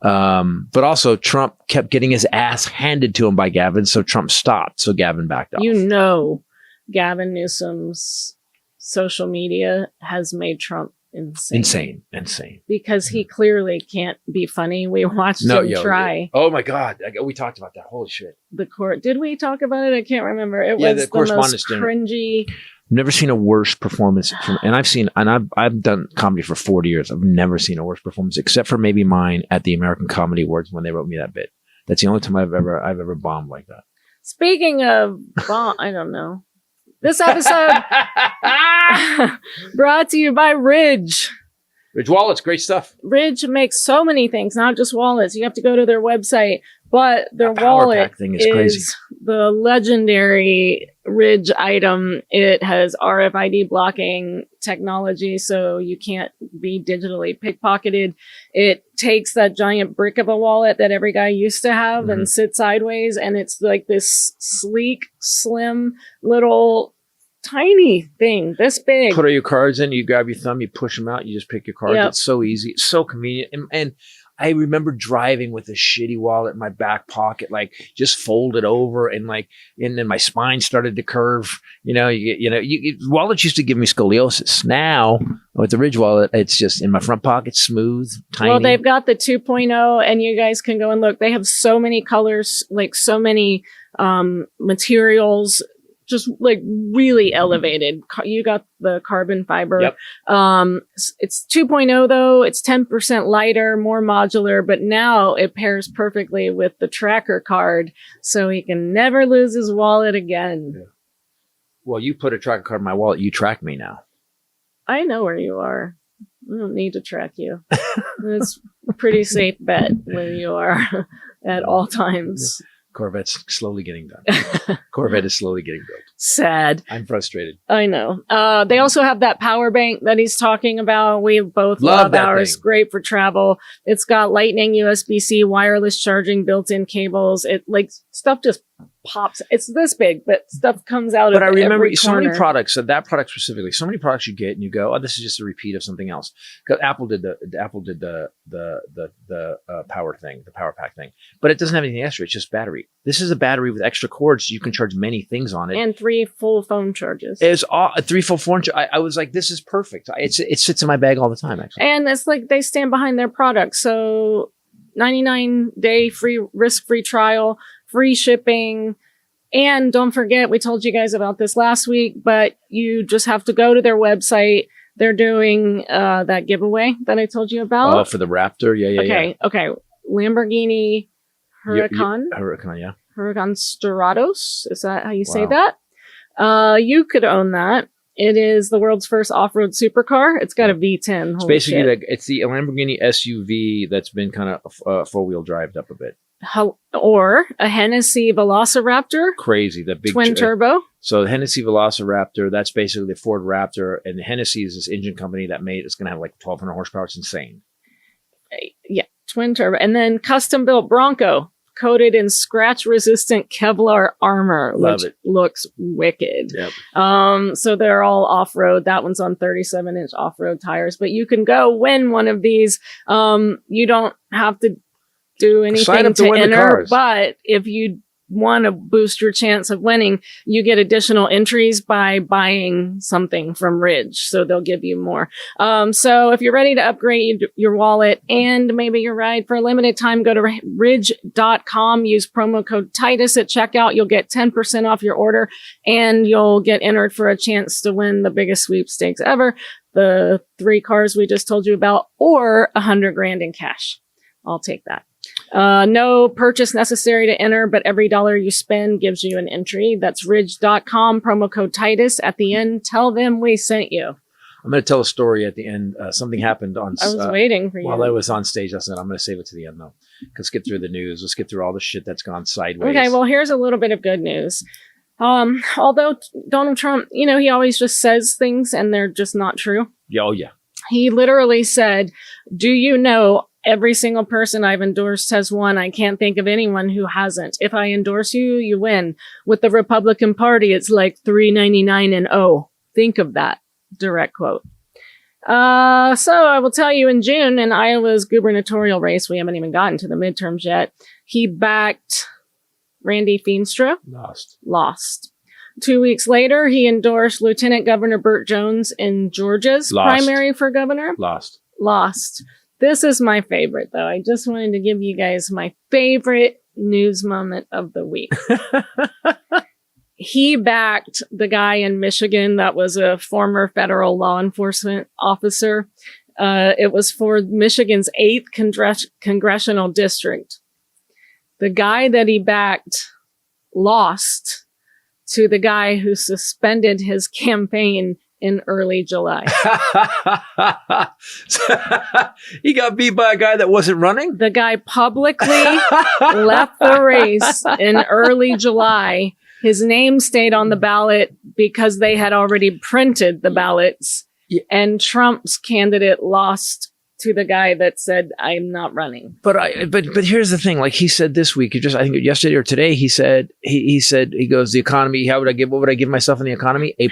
But also Trump kept getting his ass handed to him by Gavin, so Trump stopped. So Gavin backed off. Gavin Newsom's social media has made Trump insane. Because he clearly can't be funny. We watched him try. Oh my God. We talked about that. Holy shit. The court. Did we talk about it? I can't remember. It was the most cringy. Never seen a worse performance I've done comedy for 40 years. I've never seen a worse performance except for maybe mine at the American Comedy Awards when they wrote me that bit. That's the only time I've ever bombed like that. Speaking of I don't know. This episode brought to you by Ridge. Ridge wallets, great stuff. Ridge makes so many things, not just wallets. You have to go to their website, but their Power wallet Pack thing is crazy. The legendary Ridge item. It has RFID blocking technology, so you can't be digitally pickpocketed. It takes that giant brick of a wallet that every guy used to have and sits sideways, and it's like this sleek, slim, little tiny thing, this big. Put all your cards in, you grab your thumb, you push them out, you just pick your cards. Yep. It's so easy. It's so convenient. And I remember driving with a shitty wallet in my back pocket, like just folded over and then my spine started to curve. Wallets used to give me scoliosis. Now with the Ridge wallet, it's just in my front pocket, smooth, tiny. Well, they've got the 2.0 and you guys can go and look. They have so many colors, like so many materials, just like really elevated. You got the carbon fiber. Yep. It's 2.0 though. It's 10% lighter, more modular, but now it pairs perfectly with the tracker card, so he can never lose his wallet again. Yeah. Well, you put a tracker card in my wallet. You track me now. I know where you are. I don't need to track you. It's a pretty safe bet where you are at all times. Corvette's slowly getting done. Corvette is slowly getting built. Sad. I'm frustrated. I know. They also have that power bank that he's talking about. We both love ours. Thing. Great for travel. It's got lightning, USB-C, wireless charging, built-in cables. It stuff just pops. It's this big, but stuff comes out of every corner. But I remember so many products, that product specifically, so many products you get and you go, oh, this is just a repeat of something else. Because Apple did the power thing, the power pack thing, but it doesn't have anything extra. It's just battery. This is a battery with extra cords. So you can charge many things on it. And 3 full phone charges. It's 3 full phone charges. I was like, this is perfect. It sits in my bag all the time, actually. And it's like they stand behind their product. So 99-day free, risk-free trial, free shipping. And don't forget, we told you guys about this last week, but you just have to go to their website. They're doing that giveaway that I told you about. Oh, for the Raptor? Yeah. Okay. Lamborghini Huracan. Huracan, yeah. Huracan Stratos. Is that how you say that? You could own that. It is the world's first off-road supercar. It's got a V10. It's basically it's the Lamborghini SUV that's been kind of four-wheel drived up a bit. Or a Hennessy Velociraptor. Crazy. The big twin turbo. So the Hennessy Velociraptor, that's basically the Ford Raptor. And the Hennessy is this engine company that it's going to have like 1,200 horsepower. It's insane. Yeah. Twin turbo. And then custom built Bronco, coated in scratch resistant Kevlar armor, which looks wicked. Yep. So they're all off-road. That one's on 37-inch off-road tires, but you can go win one of these. You don't have to do anything to enter, but if you want to boost your chance of winning, you get additional entries by buying something from Ridge, so they'll give you more. So if you're ready to upgrade your wallet and maybe your ride for a limited time, go to ridge.com, use promo code Titus at checkout. You'll get 10% off your order and you'll get entered for a chance to win the biggest sweepstakes ever, the 3 cars we just told you about, or $100,000 in cash. I'll take that. No purchase necessary to enter, but every $1 you spend gives you an entry. That's ridge.com, promo code Titus. At the end, tell them we sent you. I'm going to tell a story at the end. Something happened on... I was waiting for you. While I was on stage last night. I'm going to save it to the end, though. Let's get through the news. Let's get through all the shit that's gone sideways. Okay, well, here's a little bit of good news. Although Donald Trump, he always just says things and they're just not true. Yeah, oh, yeah. He literally said, do you know Every single person I've endorsed has won. I can't think of anyone who hasn't. If I endorse you, you win. With the Republican Party, it's like 399 and 0. Think of that. Direct quote. So I will tell you, in June, in Iowa's gubernatorial race, we haven't even gotten to the midterms yet, he backed Randy Feenstra. Lost. 2 weeks later, he endorsed Lieutenant Governor Burt Jones in Georgia's primary for governor. Lost. This is my favorite, though. I just wanted to give you guys my favorite news moment of the week. He backed the guy in Michigan that was a former federal law enforcement officer. It was for Michigan's 8th congressional district. The guy that he backed lost to the guy who suspended his campaign in early July. He got beat by a guy that wasn't running? The guy publicly left the race in early July. His name stayed on the ballot because they had already printed the ballots. Yeah. And Trump's candidate lost to the guy that said, I'm not running. But here's the thing. Like he said this week, I think yesterday or today, he said, he goes, the economy, what would I give myself in the economy? A+.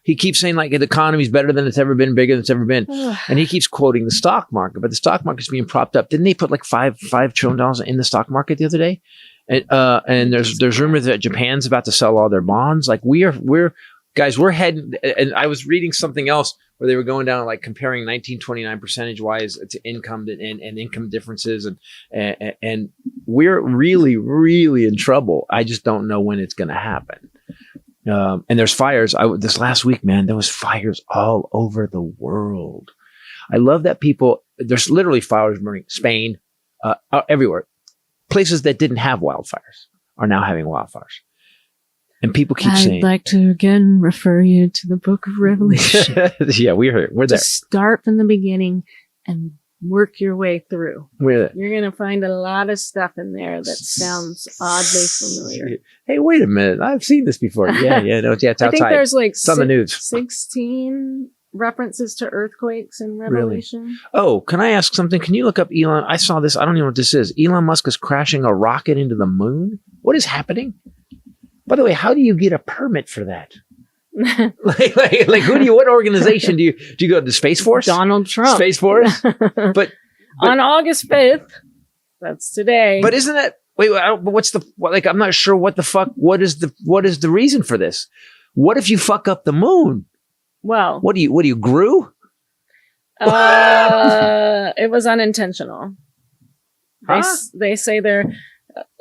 He keeps saying like the economy's better than it's ever been, bigger than it's ever been. And he keeps quoting the stock market, but the stock market's being propped up. Didn't they put like $5 trillion in the stock market the other day? And there's rumors that Japan's about to sell all their bonds. Like we're heading, and I was reading something else where they were going down like comparing 1929 percentage wise to income and income differences. And we're really, really in trouble. I just don't know when it's going to happen. And there's fires. This last week, man, there was fires all over the world. I love that there's literally fires burning. Spain, everywhere. Places that didn't have wildfires are now having wildfires. And people keep saying... I'd like to again refer you to the book of Revelation. Yeah, we're there. Just start from the beginning and work your way through. We're there. You're going to find a lot of stuff in there that sounds oddly familiar. Hey, wait a minute. I've seen this before. Yeah, no, it's outside. I think there's like it's on the news. 16 references to earthquakes in Revelation. Really? Oh, can I ask something? Can you look up Elon? I saw this. I don't even know what this is. Elon Musk is crashing a rocket into the moon. What is happening? By the way, how do you get a permit for that? like what organization do you go to? The Space Force? Donald Trump. Space Force? But on August 5th, that's today. But isn't that, but I'm not sure what the fuck, what is the reason for this? What if you fuck up the moon? Well, what do you grew? It was unintentional. Huh? They say they're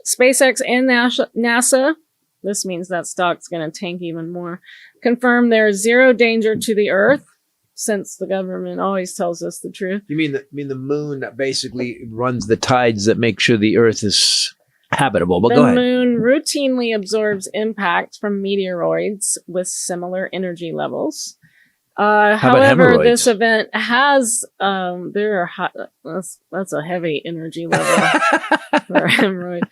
SpaceX and NASA. This means that stock's going to tank even more. Confirm there is zero danger to the Earth, since the government always tells us the truth. You mean the moon that basically runs the tides that make sure the Earth is habitable? But go ahead. The moon routinely absorbs impact from meteoroids with similar energy levels. However, this event has that's a heavy energy level for a hemorrhoid.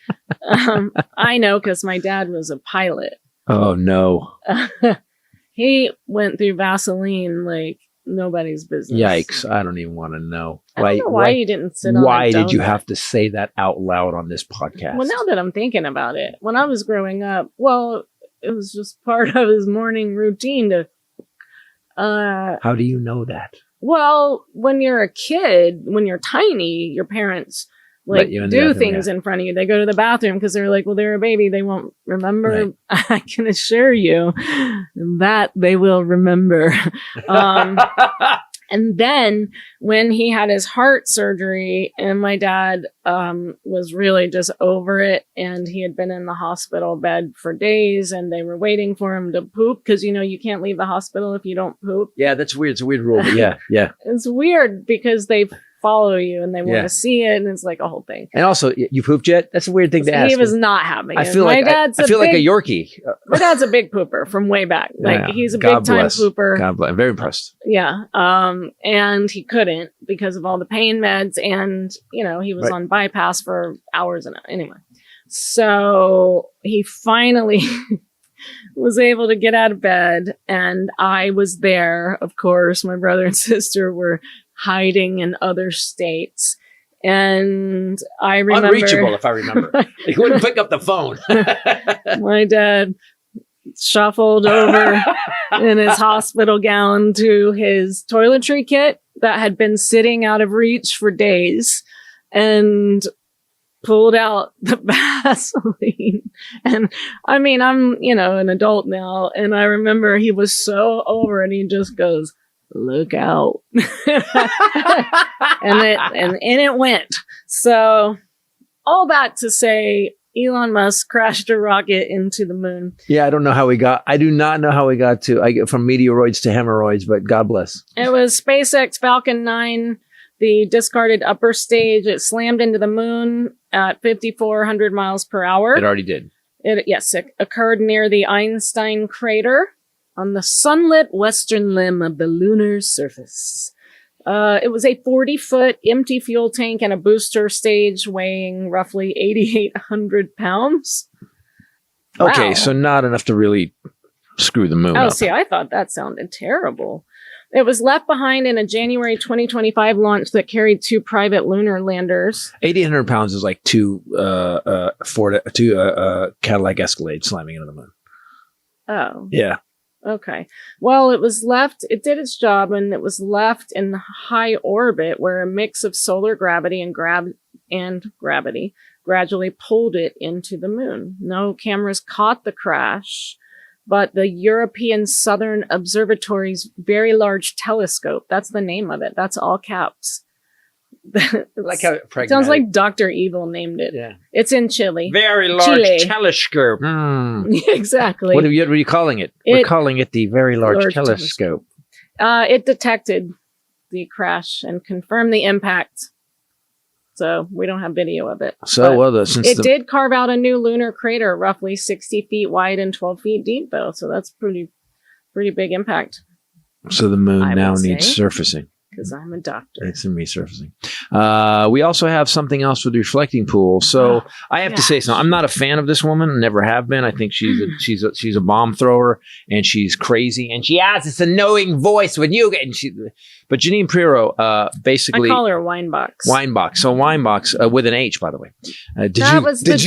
I know because my dad was a pilot. Oh no! He went through Vaseline like nobody's business. Yikes! I don't even want to know. I don't know why you didn't sit on. Why did you have to say that out loud on this podcast? Well, now that I'm thinking about it, when I was growing up, it was just part of his morning routine to. How do you know that? Well, when you're a kid, when you're tiny, your parents do things in front of you. They go to the bathroom because they're like, well, they're a baby. They won't remember. Right. I can assure you that they will remember. And then when he had his heart surgery and my dad was really just over it, and he had been in the hospital bed for days and they were waiting for him to poop because, you can't leave the hospital if you don't poop. Yeah, that's weird. It's a weird rule. But yeah. It's weird because they follow you and they want to see it, and it's like a whole thing. And also, you pooped yet? That's a weird thing to ask. He was not having it. I feel like a Yorkie. My dad's a big pooper from way back. He's a big time pooper. God bless. I'm very impressed. Yeah. And he couldn't because of all the pain meds, and he was on bypass for hours and anyway. So he finally was able to get out of bed, and I was there. Of course, my brother and sister were hiding in other states, And I remember Unreachable, if I remember. He wouldn't pick up the phone. my dad shuffled over in his hospital gown to his toiletry kit that had been sitting out of reach for days and pulled out the Vaseline. And I mean, I'm, an adult now. And I remember he was so over it. He just goes, "Look out." and it went. So all that to say, Elon Musk crashed a rocket into the moon. Yeah, I do not know how we got from meteoroids to hemorrhoids, but God bless. It was SpaceX Falcon 9, the discarded upper stage. It slammed into the moon at 5,400 miles per hour. It already did. It occurred near the Einstein crater on the sunlit western limb of the lunar surface. It was a 40-foot empty fuel tank and a booster stage weighing roughly 8,800 pounds. Okay, Wow. so not enough to really screw the moon up. See, I thought that sounded terrible. It was left behind in a January 2025 launch that carried 2 private lunar landers. 8,800 pounds is like two Cadillac Escalades slamming into the moon. Oh. Yeah. Okay. Well, it did its job, and it was left in high orbit where a mix of solar gravity and gravity gradually pulled it into the moon. No cameras caught the crash, but the European Southern Observatory's Very Large Telescope, that's the name of it. That's all caps. Like how It sounds like Dr. Evil named it. Yeah. It's in Chile. Very large Chile. telescope. Exactly. What are you calling it? We're calling it the Very Large Telescope. It detected the crash and confirmed the impact. So we don't have video of it. Did carve out a new lunar crater, roughly 60 feet wide and 12 feet deep, though. So that's pretty big impact. So the moon I now would needs say. surfacing. Because I'm a doctor. It's in resurfacing. We also have something else with the reflecting pool. So I have to say something. I'm not a fan of this woman. Never have been. I think she's a bomb thrower, and she's crazy, and she has this annoying voice when you get. But Janine Pirro, basically, I call her Winebox. Winebox. So Winebox with an H, by the way. Did you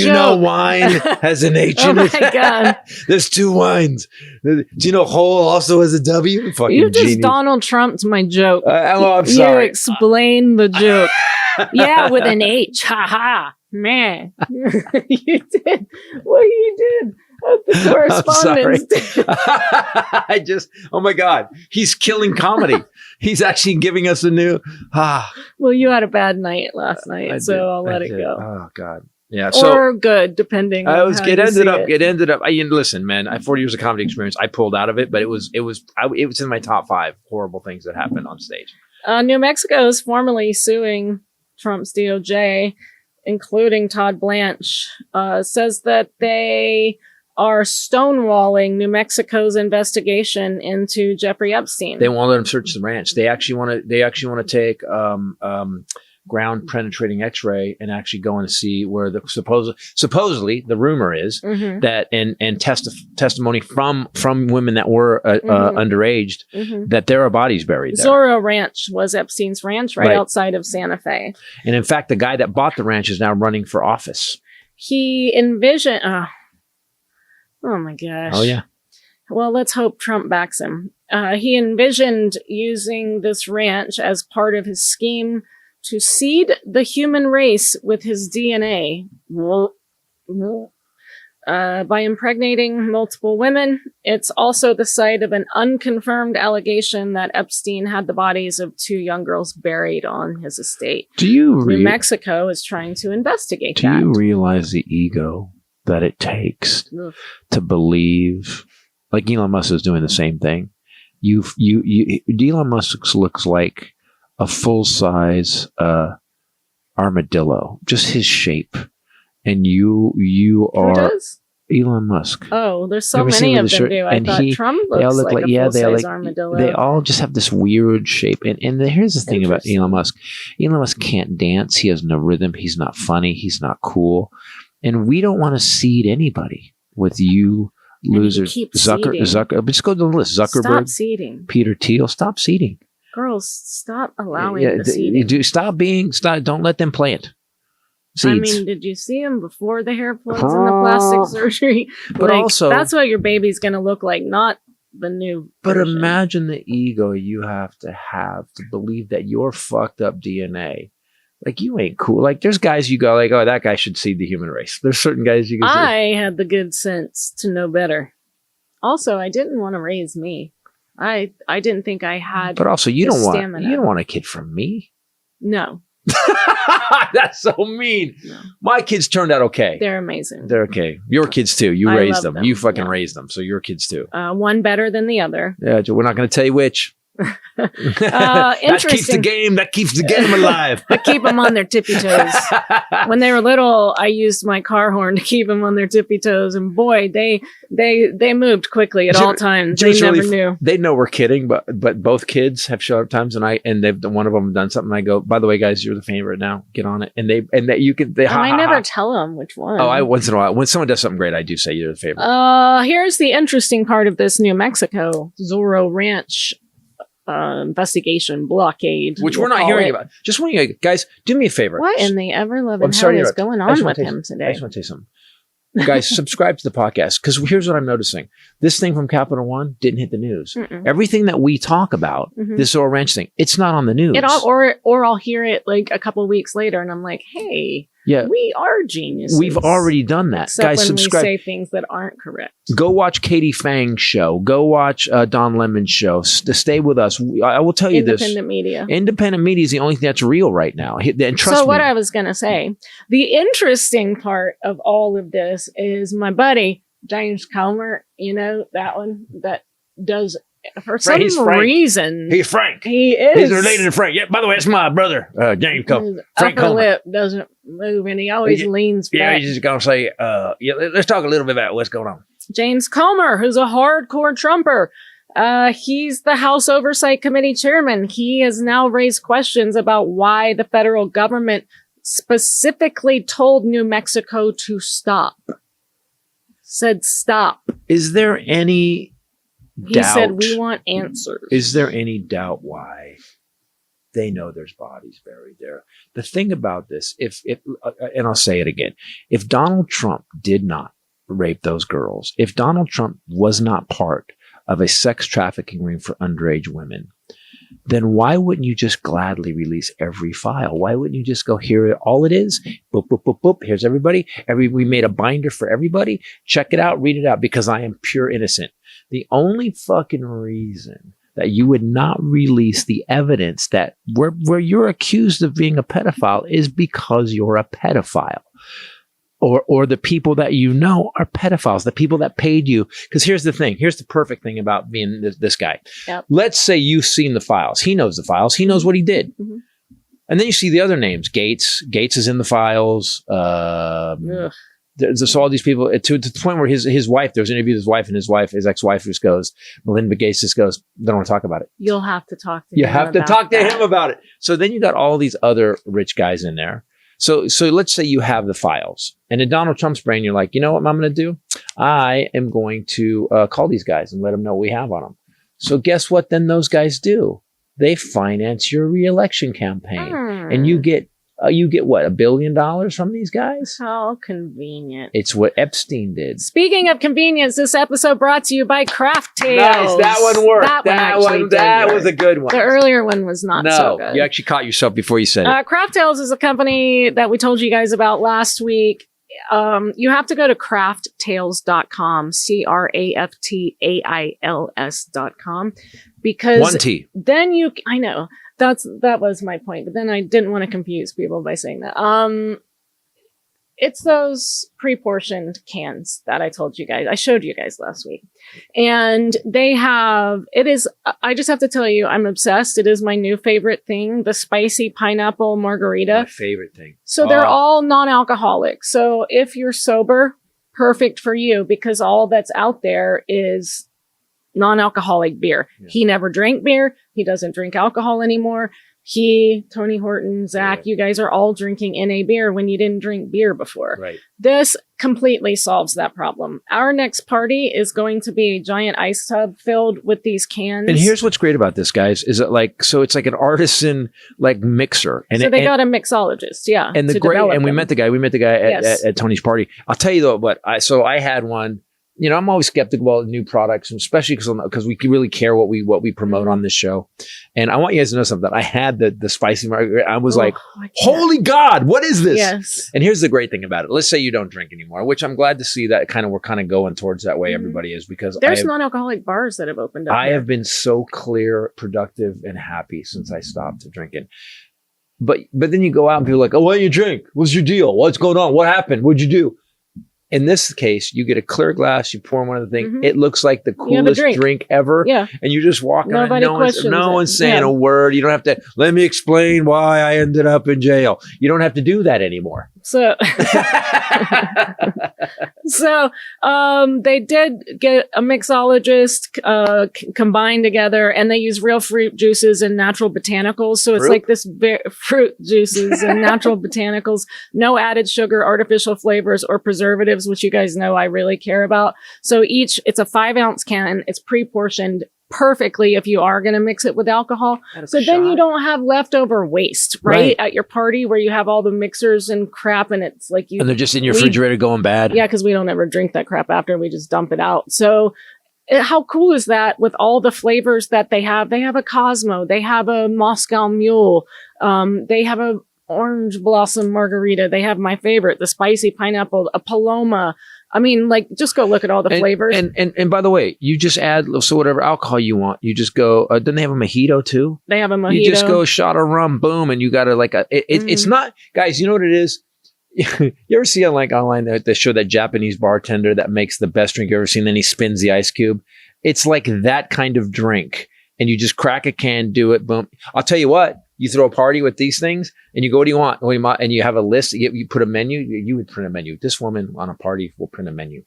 joke. know wine has an H in it? Oh my God. There's 2 wines. Do you know whole also has a W? Fucking You just genius. Donald Trumped my joke. I'm sorry. You explained the joke. Yeah, with an H. Ha ha. Man. You did what you did at the correspondence. Oh my God. He's killing comedy. He's actually giving us a new, Well, you had a bad night last night, I'll let it go. Oh God. Yeah. Or good, depending on how it you see ended up, listen, man, I have 40 years of comedy experience. I pulled out of it, but it was in my top 5 horrible things that happened on stage. New Mexico is formally suing Trump's DOJ, including Todd Blanche, says that they are stonewalling New Mexico's investigation into Jeffrey Epstein. They won't let them search the ranch. They actually want to take ground penetrating X-ray and actually go and see where the supposedly the rumor is that and testimony from women that were underage that there are bodies buried there. Zorro Ranch was Epstein's ranch right outside of Santa Fe. And in fact, the guy that bought the ranch is now running for office. He envisioned. Oh my gosh. Oh yeah. Well, let's hope Trump backs him. He envisioned using this ranch as part of his scheme to seed the human race with his DNA by impregnating multiple women. It's also the site of an unconfirmed allegation that Epstein had the bodies of 2 young girls buried on his estate. New Mexico is trying to investigate that. Do you realize the ego that it takes to believe, like Elon Musk is doing the same thing? Elon Musk looks like a full-size armadillo, just his shape, and you are. Who does? Elon Musk. Oh, there's so many of them do. I thought Trump looks like a full-size armadillo. They all just have this weird shape. And here's the thing about Elon Musk. Elon Musk can't dance. He has no rhythm. He's not funny. He's not cool. And we don't want to seed anybody with you losers. Zucker. Just go to the list. Zuckerberg. Stop seeding. Peter Thiel. Stop seeding. Girls, stop allowing Yeah, the seeding. Don't let them plant seeds. I mean, did you see them before the hair plugs and the plastic surgery? But also, that's what your baby's going to look like, not the new But version. imagine the ego you have to believe that you're fucked up DNA. Like, you ain't cool. Like, there's guys you go like, oh, that guy should seed the human race. There's certain guys you can say. I had the good sense to know better. Also, I didn't want to raise me. I didn't think I had. But also, you the don't stamina. want a kid from me. No, That's so mean. No. My kids turned out okay. they're amazing. They're okay. Your kids too. You I raised love them. them. You fucking Yeah. raised them. So your kids too. One better than the other. Yeah, we're not going to tell you which. That keeps the Interesting. game alive. I keep them on their tippy toes. When they were little, I used my car horn to keep them on their tippy toes, and boy, they moved quickly at all times. They never knew. They know we're kidding, but both kids have showed up times, and they've one of them done something. I go, by the way, guys, you're the favorite now. Get on it, and I never tell them which one. Oh, I once in a while when someone does something great, I do say you're the favorite. Here's the interesting part of this New Mexico Zorro Ranch investigation blockade, Which we'll we're not call hearing it. about. Just want you guys, do me a favor. What in the ever loving I'm sorry hell to is interrupt. going I on just wanna with tell you him I today? just want to tell you something. Guys, subscribe to the podcast, because here's what I'm noticing. This thing from Capital One didn't hit the news. Mm-mm. Everything that we talk about, Mhm. this Zorro Ranch thing, it's not on the news. Or I'll hear it like a couple weeks later, and I'm like, hey, Yeah. we are geniuses. We've already done that. Except Guys, when subscribe. we say things that aren't correct. Go watch Katie Fang's show. Go watch Don Lemon's show. Stay with us. I will tell you Independent media. this. Independent media is the only thing that's real right now. And trust So me. what I was going to say, the interesting part of all of this is my buddy, James Comer, you know, that one that does, for some He's Frank. reason, He's Frank. he is. He's related to Frank. Yeah, by the way, it's my brother, James Comer. His Frank upper Comer. lip doesn't move, and he always Yeah, leans Yeah, back. he's just going to say, let's talk a little bit about what's going on. James Comer, who's a hardcore Trumper. He's the House Oversight Committee chairman. He has now raised questions about why the federal government specifically told New Mexico to stop. Said stop. Is there any He doubt? said, we want answers. Is there any doubt why they know there's bodies buried there? The thing about this, if and I'll say it again, if Donald Trump did not rape those girls, if Donald Trump was not part of a sex trafficking ring for underage women, then why wouldn't you just gladly release every file? Why wouldn't you just go, here, all it is, boop, boop, boop, boop, here's everybody. We made a binder for everybody. Check it out, read it out, because I am pure innocent. The only fucking reason that you would not release the evidence that where you're accused of being a pedophile is because you're a pedophile. Or the people that you know are pedophiles, the people that paid you. Because here's the thing. Here's the perfect thing about being this guy. Yep. Let's say you've seen the files. He knows the files. He knows what he did. Mhm. And then you see the other names. Gates is in the files. Ugh. There's all these people to the point where his wife, there's an interview with his wife, his ex-wife just goes, Melinda Gates just goes, they don't want to talk about it. You'll have to talk to You him have to about talk to that. him about it. So then you got all these other rich guys in there. So let's say you have the files, and in Donald Trump's brain, you're like, you know what I'm going to do? I am going to call these guys and let them know what we have on them. So guess what? Then those guys do. They finance your reelection campaign, and you get what, $1 billion from these guys? How convenient. It's what Epstein did. Speaking of convenience, this episode brought to you by Craft Tales. Nice, that one worked. That was a good one. The earlier one was not so good. You actually caught yourself before you said it. Craft Tales is a company that we told you guys about last week. You have to go to crafttails.com, CRAFTAILS.com, because One T. then I know that was my point, but then I didn't want to confuse people by saying that. It's those pre-portioned cans that I told you guys. I showed you guys last week. And I just have to tell you, I'm obsessed. It is my new favorite thing, the spicy pineapple margarita. My favorite thing. So they're all non-alcoholic. So if you're sober, perfect for you, because all that's out there is non-alcoholic beer. Yeah. He never drank beer. He doesn't drink alcohol anymore. Tony Horton, Zach, you guys are all drinking NA beer when you didn't drink beer before. Right. This completely solves that problem. Our next party is going to be a giant ice tub filled with these cans. And here's what's great about this, guys, is that it's like an artisan like mixer. And so they got a mixologist, yeah. And we met the guy at Tony's party. I'll tell you though, I had one. You know, I'm always skeptical of new products, especially because we really care what we promote on this show. And I want you guys to know something. I had the spicy margarita. I was like, holy God, what is this? Yes. And here's the great thing about it. Let's say you don't drink anymore, which I'm glad to see that we're kind of going towards that way. Everybody is, because there's non-alcoholic bars that have opened up. I have been so clear, productive, and happy since I stopped drinking. But then you go out and people are like, oh, why don't you drink? What's your deal? What's going on? What happened? What'd you do? In this case, you get a clear glass, you pour one of the things. It looks like the coolest drink ever. Yeah. And you just walk around. No one's saying a word. You don't have to, let me explain why I ended up in jail. You don't have to do that anymore. So, they did get a mixologist combined together, and they use real fruit juices and natural botanicals. So it's like this fruit juices and natural botanicals, no added sugar, artificial flavors, or preservatives, which you guys know I really care about. So it's a 5-ounce can. It's pre-portioned perfectly if you are going to mix it with alcohol. So then you don't have leftover waste, right? At your party where you have all the mixers and crap, and it's like and they're just in your refrigerator going bad. Yeah, because we don't ever drink that crap after. We just dump it out. So how cool is that with all the flavors that they have? They have a Cosmo. They have a Moscow Mule. They have a orange blossom margarita. They have my favorite, the spicy pineapple, a Paloma. I mean, like, just go look at all the flavors. And by the way, you just add whatever alcohol you want. You just go. Don't they have a mojito too? They have a mojito. You just go a shot of rum, boom, and you got to it's not, guys. You know what it is? You ever see online they show that Japanese bartender that makes the best drink you ever seen? Then he spins the ice cube. It's like that kind of drink, and you just crack a can, do it, boom. I'll tell you what. You throw a party with these things and you go, what do you want? And you have a list. You put a menu. You would print a menu. This woman on a party will print a menu.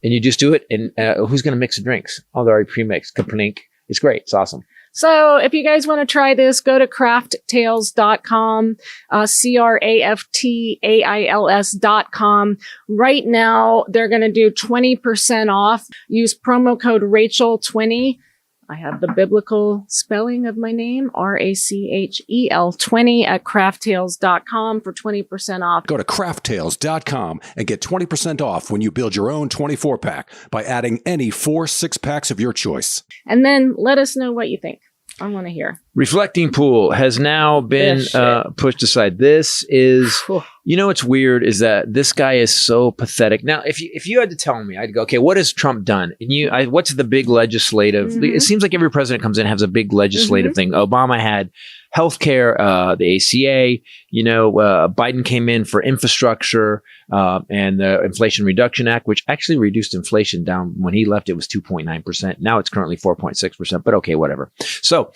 And you just do it. And who's going to mix the drinks? Oh, they're already pre-mixed. Kaplink. It's great. It's awesome. So if you guys want to try this, go to crafttails.com, craftails.com. Right now, they're going to do 20% off. Use promo code Rachel20. I have the biblical spelling of my name, RACHEL 20 at crafttails.com for 20% off. Go to crafttails.com and get 20% off when you build your own 24-pack by adding any 4 6-packs of your choice. And then let us know what you think. I want to hear. Reflecting pool has now been pushed aside. This is, you know, what's weird is that this guy is so pathetic. Now, if you had to tell me, I'd go, okay, what has Trump done? And what's the big legislative? It seems like every president comes in and has a big legislative thing. Obama had healthcare, the ACA. You know, Biden came in for infrastructure and the Inflation Reduction Act, which actually reduced inflation down. When he left, it was 2.9%. Now it's currently 4.6%. But okay, whatever. So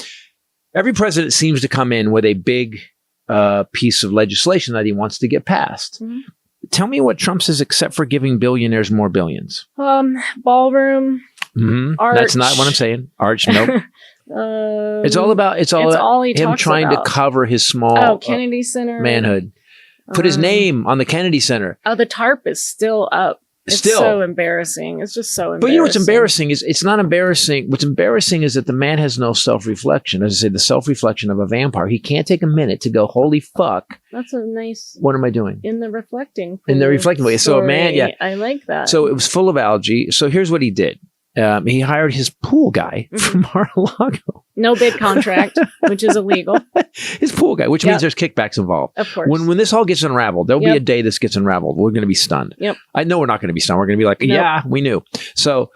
every president seems to come in with a big piece of legislation that he wants to get passed. Tell me what Trump says, except for giving billionaires more billions. Ballroom. Arch. That's not what I'm saying. Arch, nope. It's all about him trying to cover his small Kennedy Center manhood. Put his name on the Kennedy Center. Oh, the tarp is still up. It's so embarrassing. It's just so embarrassing. But you know what's embarrassing is it's not embarrassing. What's embarrassing is that the man has no self-reflection. As I say, the self-reflection of a vampire. He can't take a minute to go, holy fuck. That's a nice... What am I doing? In the reflecting. In the reflecting way. So a man, I like that. So it was full of algae. So here's what he did. He hired his pool guy from Mar-a-Lago. No bid contract, which is illegal. His pool guy, which means there's kickbacks involved. Of course. When this all gets unraveled, there'll be a day this gets unraveled. We're going to be stunned. I know we're not going to be stunned. We're going to be like, yeah, we knew. So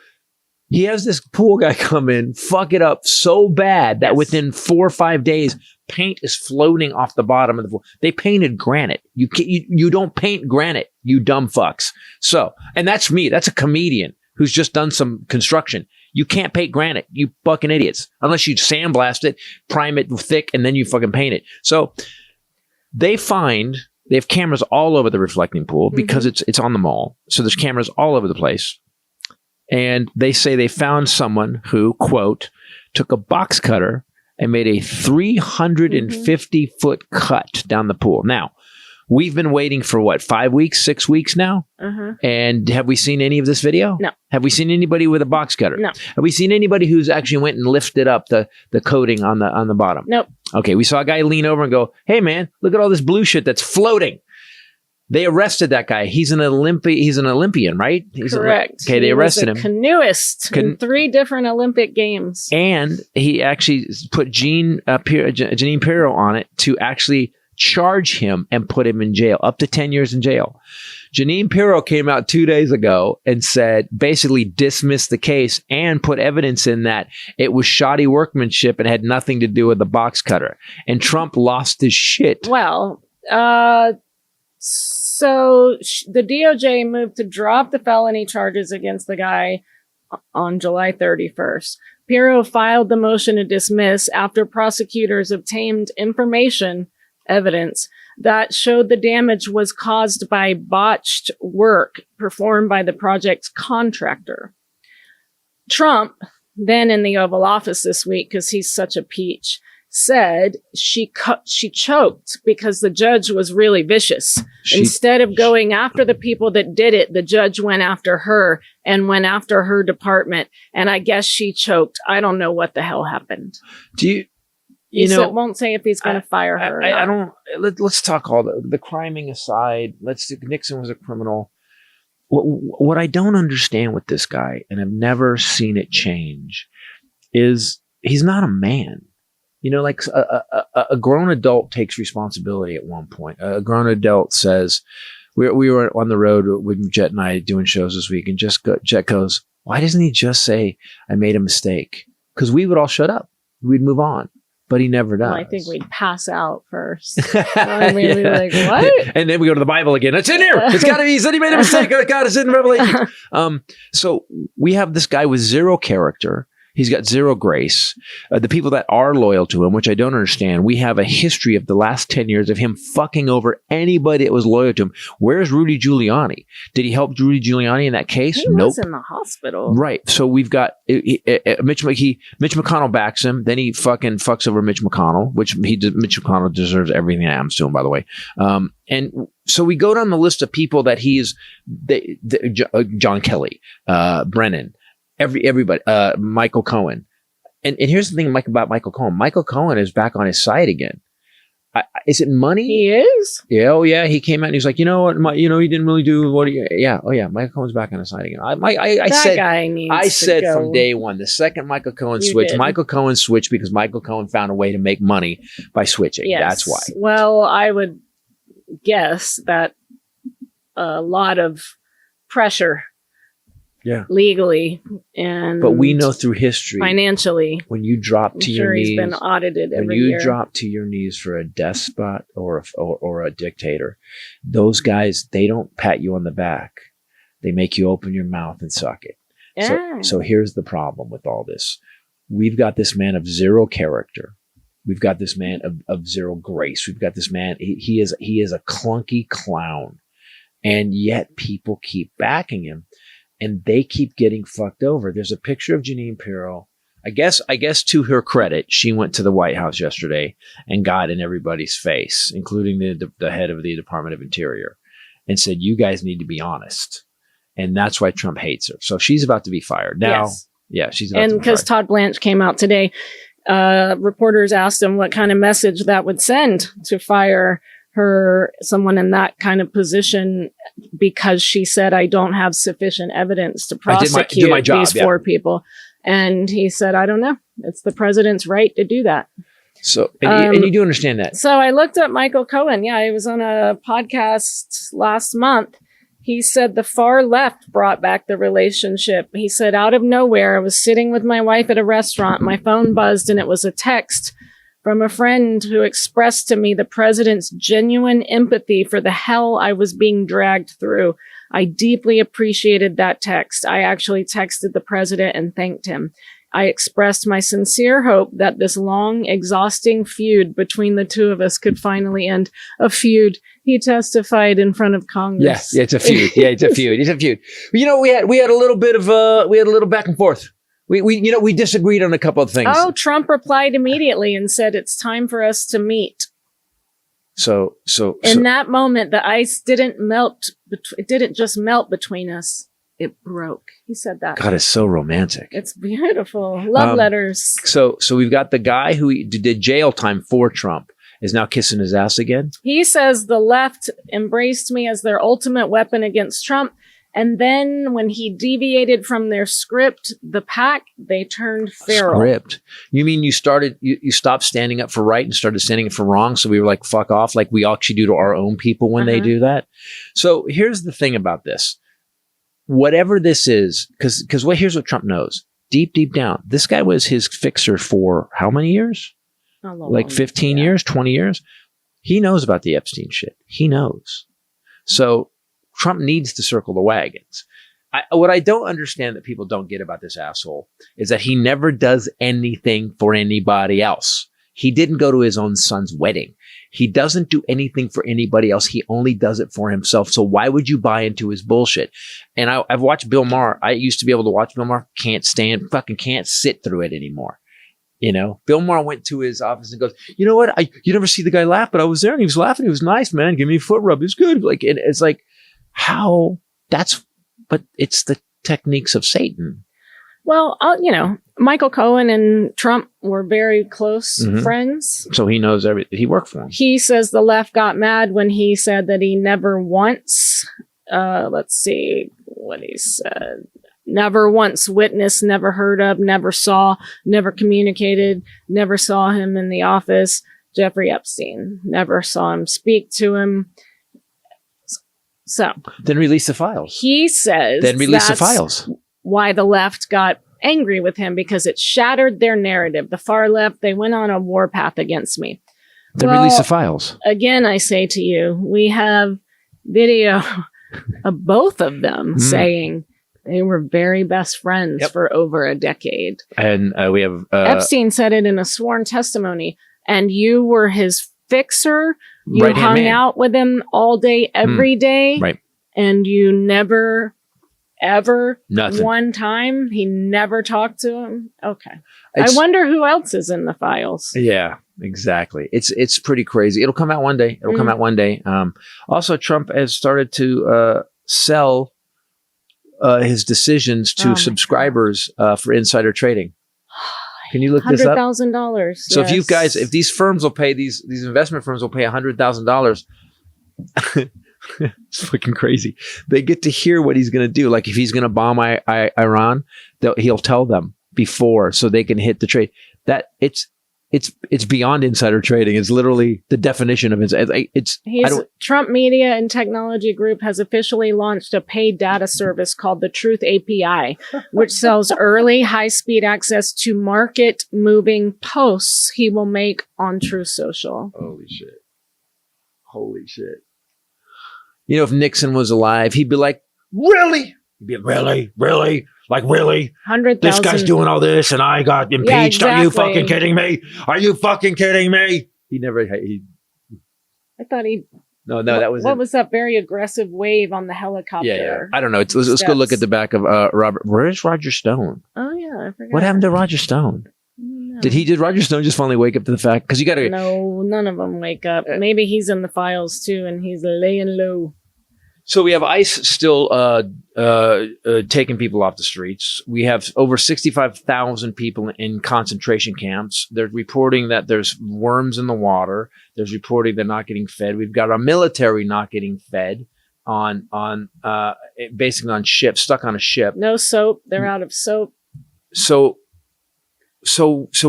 he has this pool guy come in, fuck it up so bad that within 4 or 5 days, paint is floating off the bottom of the pool. They painted granite. You don't paint granite, you dumb fucks. So, and that's me. That's a comedian who's just done some construction. You can't paint granite, you fucking idiots. Unless you sandblast it, prime it thick, and then you fucking paint it. So they have cameras all over the reflecting pool because it's on the mall. So there's cameras all over the place. And they say they found someone who, quote, took a box cutter and made a 350 foot cut down the pool. Now, we've been waiting for what, 5 weeks, 6 weeks now? And have we seen any of this video? No. Have we seen anybody with a box cutter? No. Have we seen anybody who's actually went and lifted up the coating on the bottom? Nope. Okay, we saw a guy lean over and go, "Hey man, look at all this blue shit that's floating." They arrested that guy. He's an Olympian, right? Correct. Okay, they arrested him. Canoeist in 3 different Olympic games. And he actually put Jeanine Pirro on it to actually charge him and put him in jail, up to 10 years in jail. Jeanine Pirro came out 2 days ago and said, basically dismissed the case and put evidence in that it was shoddy workmanship and had nothing to do with the box cutter. And Trump lost his shit. Well, so the DOJ moved to drop the felony charges against the guy on July 31st. Pirro filed the motion to dismiss after prosecutors obtained evidence that showed the damage was caused by botched work performed by the project's contractor. Trump, then in the Oval Office this week, because he's such a peach, said she choked because the judge was really vicious. Instead of going after the people that did it, the judge went after her and went after her department. And I guess she choked. I don't know what the hell happened. You know, won't say if he's going to fire her. I don't. Let's talk all the criming aside. Nixon was a criminal. What I don't understand with this guy, and I've never seen it change, is he's not a man. You know, like a grown adult takes responsibility at one point. A grown adult says, we were on the road with Jet and I doing shows this week, and Jet goes, "Why doesn't he just say I made a mistake?" Because we would all shut up. We'd move on. But he never does. Well, I think we'd pass out first. I mean, we'd be like, what? And then we go to the Bible again. It's in here. It's got to be. He said he made a mistake. Oh, God, it's in Revelation. So we have this guy with zero character. He's got zero grace. The people that are loyal to him, which I don't understand, we have a history of the last 10 years of him fucking over anybody that was loyal to him. Where's Rudy Giuliani? Did he help Rudy Giuliani in that case? He was in the hospital. Right. So we've got Mitch McConnell backs him. Then he fucking fucks over Mitch McConnell, which Mitch McConnell deserves everything that happens to him, by the way. And so we go down the list of people that John Kelly, Brennan, everybody, Michael Cohen. And here's the thing about Michael Cohen. Michael Cohen is back on his side again. Is it money? He is? Yeah. Oh, yeah. He came out and he's like, you know what? He didn't really do what he... Yeah. Oh, yeah. Michael Cohen's back on his side again. I said from day one, the second Michael Cohen switched, Michael Cohen switched because Michael Cohen found a way to make money by switching. Yes. That's why. Well, I would guess that a lot of pressure... Yeah. Legally and but we know through history financially when you drop to your knees, he's been audited every when you year. Drop to your knees for a despot or a dictator, those guys, they don't pat you on the back. They make you open your mouth and suck it. Yeah. So here's the problem with all this. We've got this man of zero character. We've got this man of zero grace. We've got this man. He is a clunky clown, and yet people keep backing him. And they keep getting fucked over. There's a picture of Jeanine Pirro. I guess to her credit, she went to the White House yesterday and got in everybody's face, including the head of the Department of Interior, and said, "You guys need to be honest." And that's why Trump hates her. So she's about to be fired now. Yes. Yeah, she's about to be fired. And because Todd Blanche came out today, reporters asked him what kind of message that would send to fire someone in that kind of position, because she said, "I don't have sufficient evidence to prosecute my job, these 4 people." And he said, "I don't know. It's the president's right to do that." So, and you do understand that. So I looked up Michael Cohen. Yeah, he was on a podcast last month. He said the far left brought back the relationship. He said, "Out of nowhere, I was sitting with my wife at a restaurant. My phone buzzed and it was a text from a friend who expressed to me the president's genuine empathy for the hell I was being dragged through. I deeply appreciated that text. I actually texted the president and thanked him. I expressed my sincere hope that this long, exhausting feud between the two of us could finally end." A feud. He testified in front of Congress. Yeah, it's a feud. Yeah, it's a feud. It's a feud. You know, we had a little bit of we had a little back and forth. We disagreed on a couple of things. Oh, Trump replied immediately and said, "It's time for us to meet." So in that moment, the ice didn't melt. It didn't just melt between us. It broke. He said that. God, it's so romantic. It's beautiful. Love letters. So we've got the guy who did jail time for Trump is now kissing his ass again. He says the left embraced me as their ultimate weapon against Trump. And then when he deviated from their script, the pack, they turned feral. Script? You mean you stopped standing up for right and started standing up for wrong? So we were like, fuck off, like we actually do to our own people when they do that? So here's the thing about this. Whatever this is, because here's what Trump knows. Deep down, this guy was his fixer for how many years? Like 15 years, 20 years? He knows about the Epstein shit. He knows. So Trump needs to circle the wagons. What I don't understand that people don't get about this asshole is that he never does anything for anybody else. He didn't go to his own son's wedding. He doesn't do anything for anybody else. He only does it for himself. So why would you buy into his bullshit? And I've watched Bill Maher. I used to be able to watch Bill Maher. Can't sit through it anymore. You know, Bill Maher went to his office and goes, you know what? You never see the guy laugh, but I was there and he was laughing. He was nice, man. Give me a foot rub. It's good. Like, and it's like, how but it's the techniques of Satan. Well, Michael Cohen and Trump were very close friends. So he knows everything. He worked for him. He says the left got mad when he said that he never once, let's see what he said. Never once witnessed, never heard of, never saw, never communicated, never saw him in the office. Jeffrey Epstein. Never saw him, speak to him. So then release the files. He says then release the files. Why the left got angry with him, because it shattered their narrative. The far left, they went on a warpath against me. Then release the files. Again, I say to you, we have video of both of them saying they were very best friends for over a decade. And we have Epstein said it in a sworn testimony. And you were his fixer. You right-hand hung man. out with him all day, every day. Right. And you never, ever, Nothing. one time, he never talked to him. Okay. It's- I wonder who else is in the files. Yeah, exactly. It's pretty crazy. It'll come out one day. Come out one day. Also, Trump has started to sell his decisions to subscribers for insider trading. Can you look this up? $100,000. So if these firms will pay, these investment firms will pay $100,000, it's fucking crazy. They get to hear what he's going to do. Like if he's going to bomb Iran, he'll tell them before so they can hit the trade. That it's beyond insider trading. It's literally the definition of it. Trump Media and Technology Group has officially launched a paid data service called the Truth API, which sells early high-speed access to market-moving posts he will make on Truth Social. Holy shit. You know, if Nixon was alive, he'd be like, really? He'd be like, really? Like, really? 100,000. This guy's doing all this and I got impeached. Yeah, exactly. Are you fucking kidding me? Are you fucking kidding me? I thought he... No, that was... What was that very aggressive wave on the helicopter? Yeah. I don't know. Let's go look at the back of Robert. Where's Roger Stone? Oh, yeah. I forgot. What happened to Roger Stone? No. Did Roger Stone just finally wake up to the fact? Because you got to... No, none of them wake up. Maybe he's in the files, too, and he's laying low. So we have ICE still taking people off the streets. We have over 65,000 people in concentration camps. They're reporting that there's worms in the water. There's reporting they're not getting fed. We've got our military not getting fed basically on ships, stuck on a ship. No soap. They're out of soap. So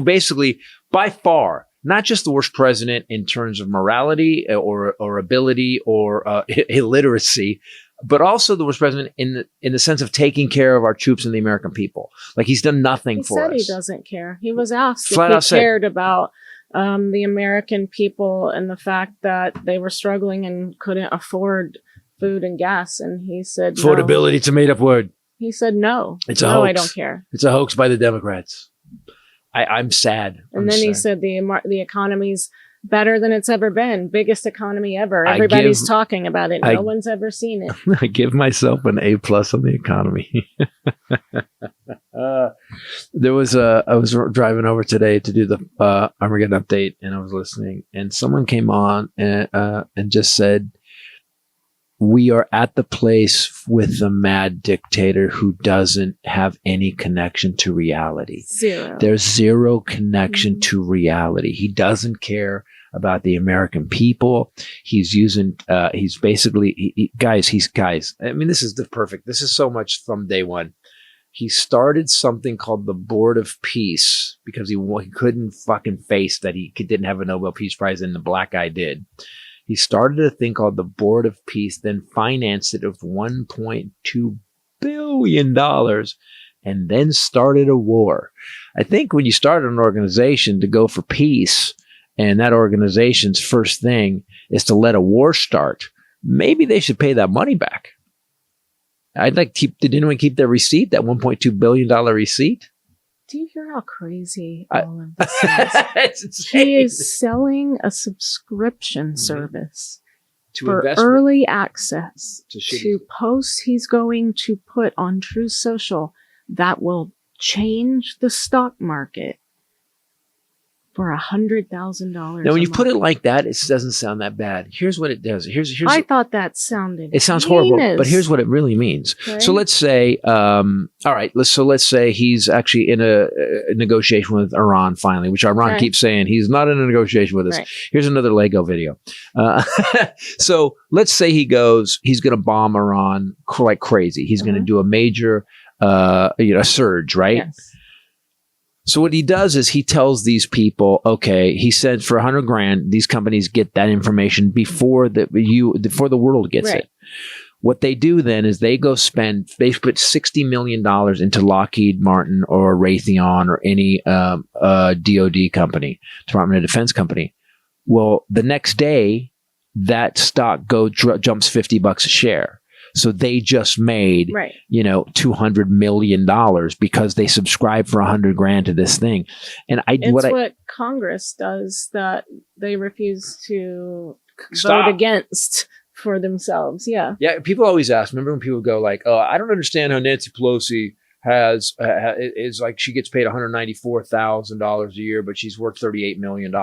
basically, by far, not just the worst president in terms of morality or ability or illiteracy, but also the worst president in the sense of taking care of our troops and the American people. Like he's done nothing for us. He said he doesn't care. He was asked Flat if he cared about the American people and the fact that they were struggling and couldn't afford food and gas, and he said affordability. It's a made-up word. He said no. It's a hoax. I don't care. It's a hoax by the Democrats. I'm sad. And then he said the economy's better than it's ever been. Biggest economy ever. Everybody's talking about it. No one's ever seen it. I give myself an A+ on the economy. There was I was driving over today to do the Armageddon update, and I was listening, and someone came on and just said, we are at the place with the mad dictator who doesn't have any connection to reality. Zero. There's zero connection to reality. He doesn't care about the American people. He's using, he's basically, guys. I mean, this is so much from day one. He started something called the Board of Peace because he couldn't fucking face that he didn't have a Nobel Peace Prize and the black guy did. He started a thing called the Board of Peace, then financed it with $1.2 billion, and then started a war. I think when you start an organization to go for peace, and that organization's first thing is to let a war start, maybe they should pay that money back. Did anyone keep their receipt, that $1.2 billion receipt? Do you hear how crazy all of this is? He is selling a subscription service for early access to posts he's going to put on Truth Social that will change the stock market for $100,000. Now, when you put it like that, it doesn't sound that bad. Here's what it does. I thought that sounded. It sounds horrible, but here's what it really means. Okay. So let's say, let's say he's actually in a negotiation with Iran finally, which Iran keeps saying he's not in a negotiation with us. Right. Here's another Lego video. So let's say he's going to bomb Iran like crazy. He's going to do a major, surge, right? Yes. So what he does is he tells these people, okay, he said for $100,000, these companies get that information before the world gets it. What they do then is they put $60 million into Lockheed Martin or Raytheon or any DoD company, Department of Defense company. Well, the next day, that stock jumps $50 a share. So they just made, $200 million because they subscribed for $100,000 to this thing. And what Congress does that they refuse to vote against for themselves. Yeah. Yeah. People always ask, remember when people go like, oh, I don't understand how Nancy Pelosi is like, she gets paid $194,000 a year, but she's worth $38 million.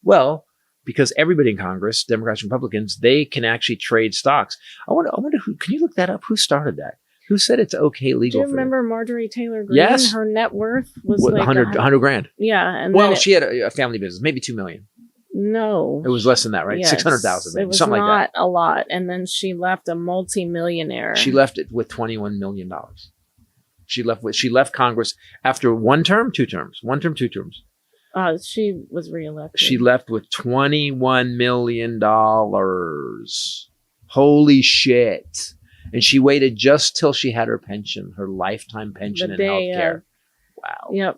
Well, because everybody in Congress, Democrats and Republicans, they can actually trade stocks. I wonder who, can you look that up? Who started that? Who said it's okay legal? Do you remember Marjorie Taylor Greene? Yes. Her net worth was like $100,000. Yeah. And she had a family business, maybe $2 million. No. It was less than that, right? Yes. 600,000, it was something not like that. A lot. And then she left a multi-millionaire. She left it with $21 million. She left Congress after two terms. She was reelected. She left with $21 million. Holy shit. And she waited just till she had her pension, her lifetime pension and healthcare. Wow. Yep.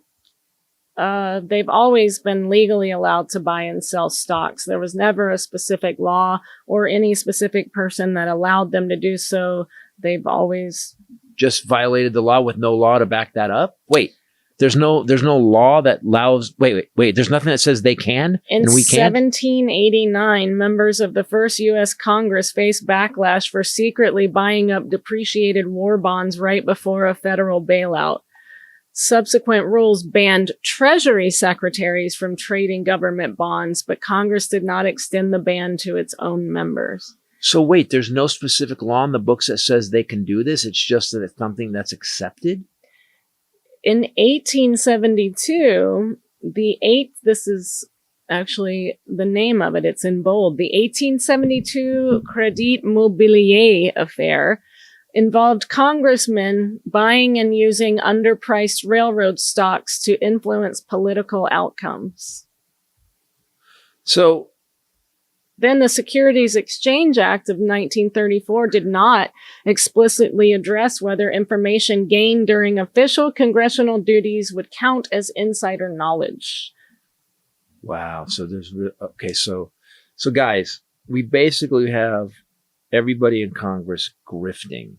They've always been legally allowed to buy and sell stocks. There was never a specific law or any specific person that allowed them to do so. They've always just violated the law with no law to back that up. Wait. There's no law that allows. Wait. There's nothing that says they can and we can't. In 1789, members of the first U.S. Congress faced backlash for secretly buying up depreciated war bonds right before a federal bailout. Subsequent rules banned Treasury secretaries from trading government bonds, but Congress did not extend the ban to its own members. So wait, there's no specific law in the books that says they can do this. It's just that it's something that's accepted. In 1872, this is actually the name of it, it's in bold. The 1872 Crédit Mobilier affair involved congressmen buying and using underpriced railroad stocks to influence political outcomes. So then the Securities Exchange Act of 1934 did not explicitly address whether information gained during official congressional duties would count as insider knowledge. Wow. So so guys, we basically have everybody in Congress grifting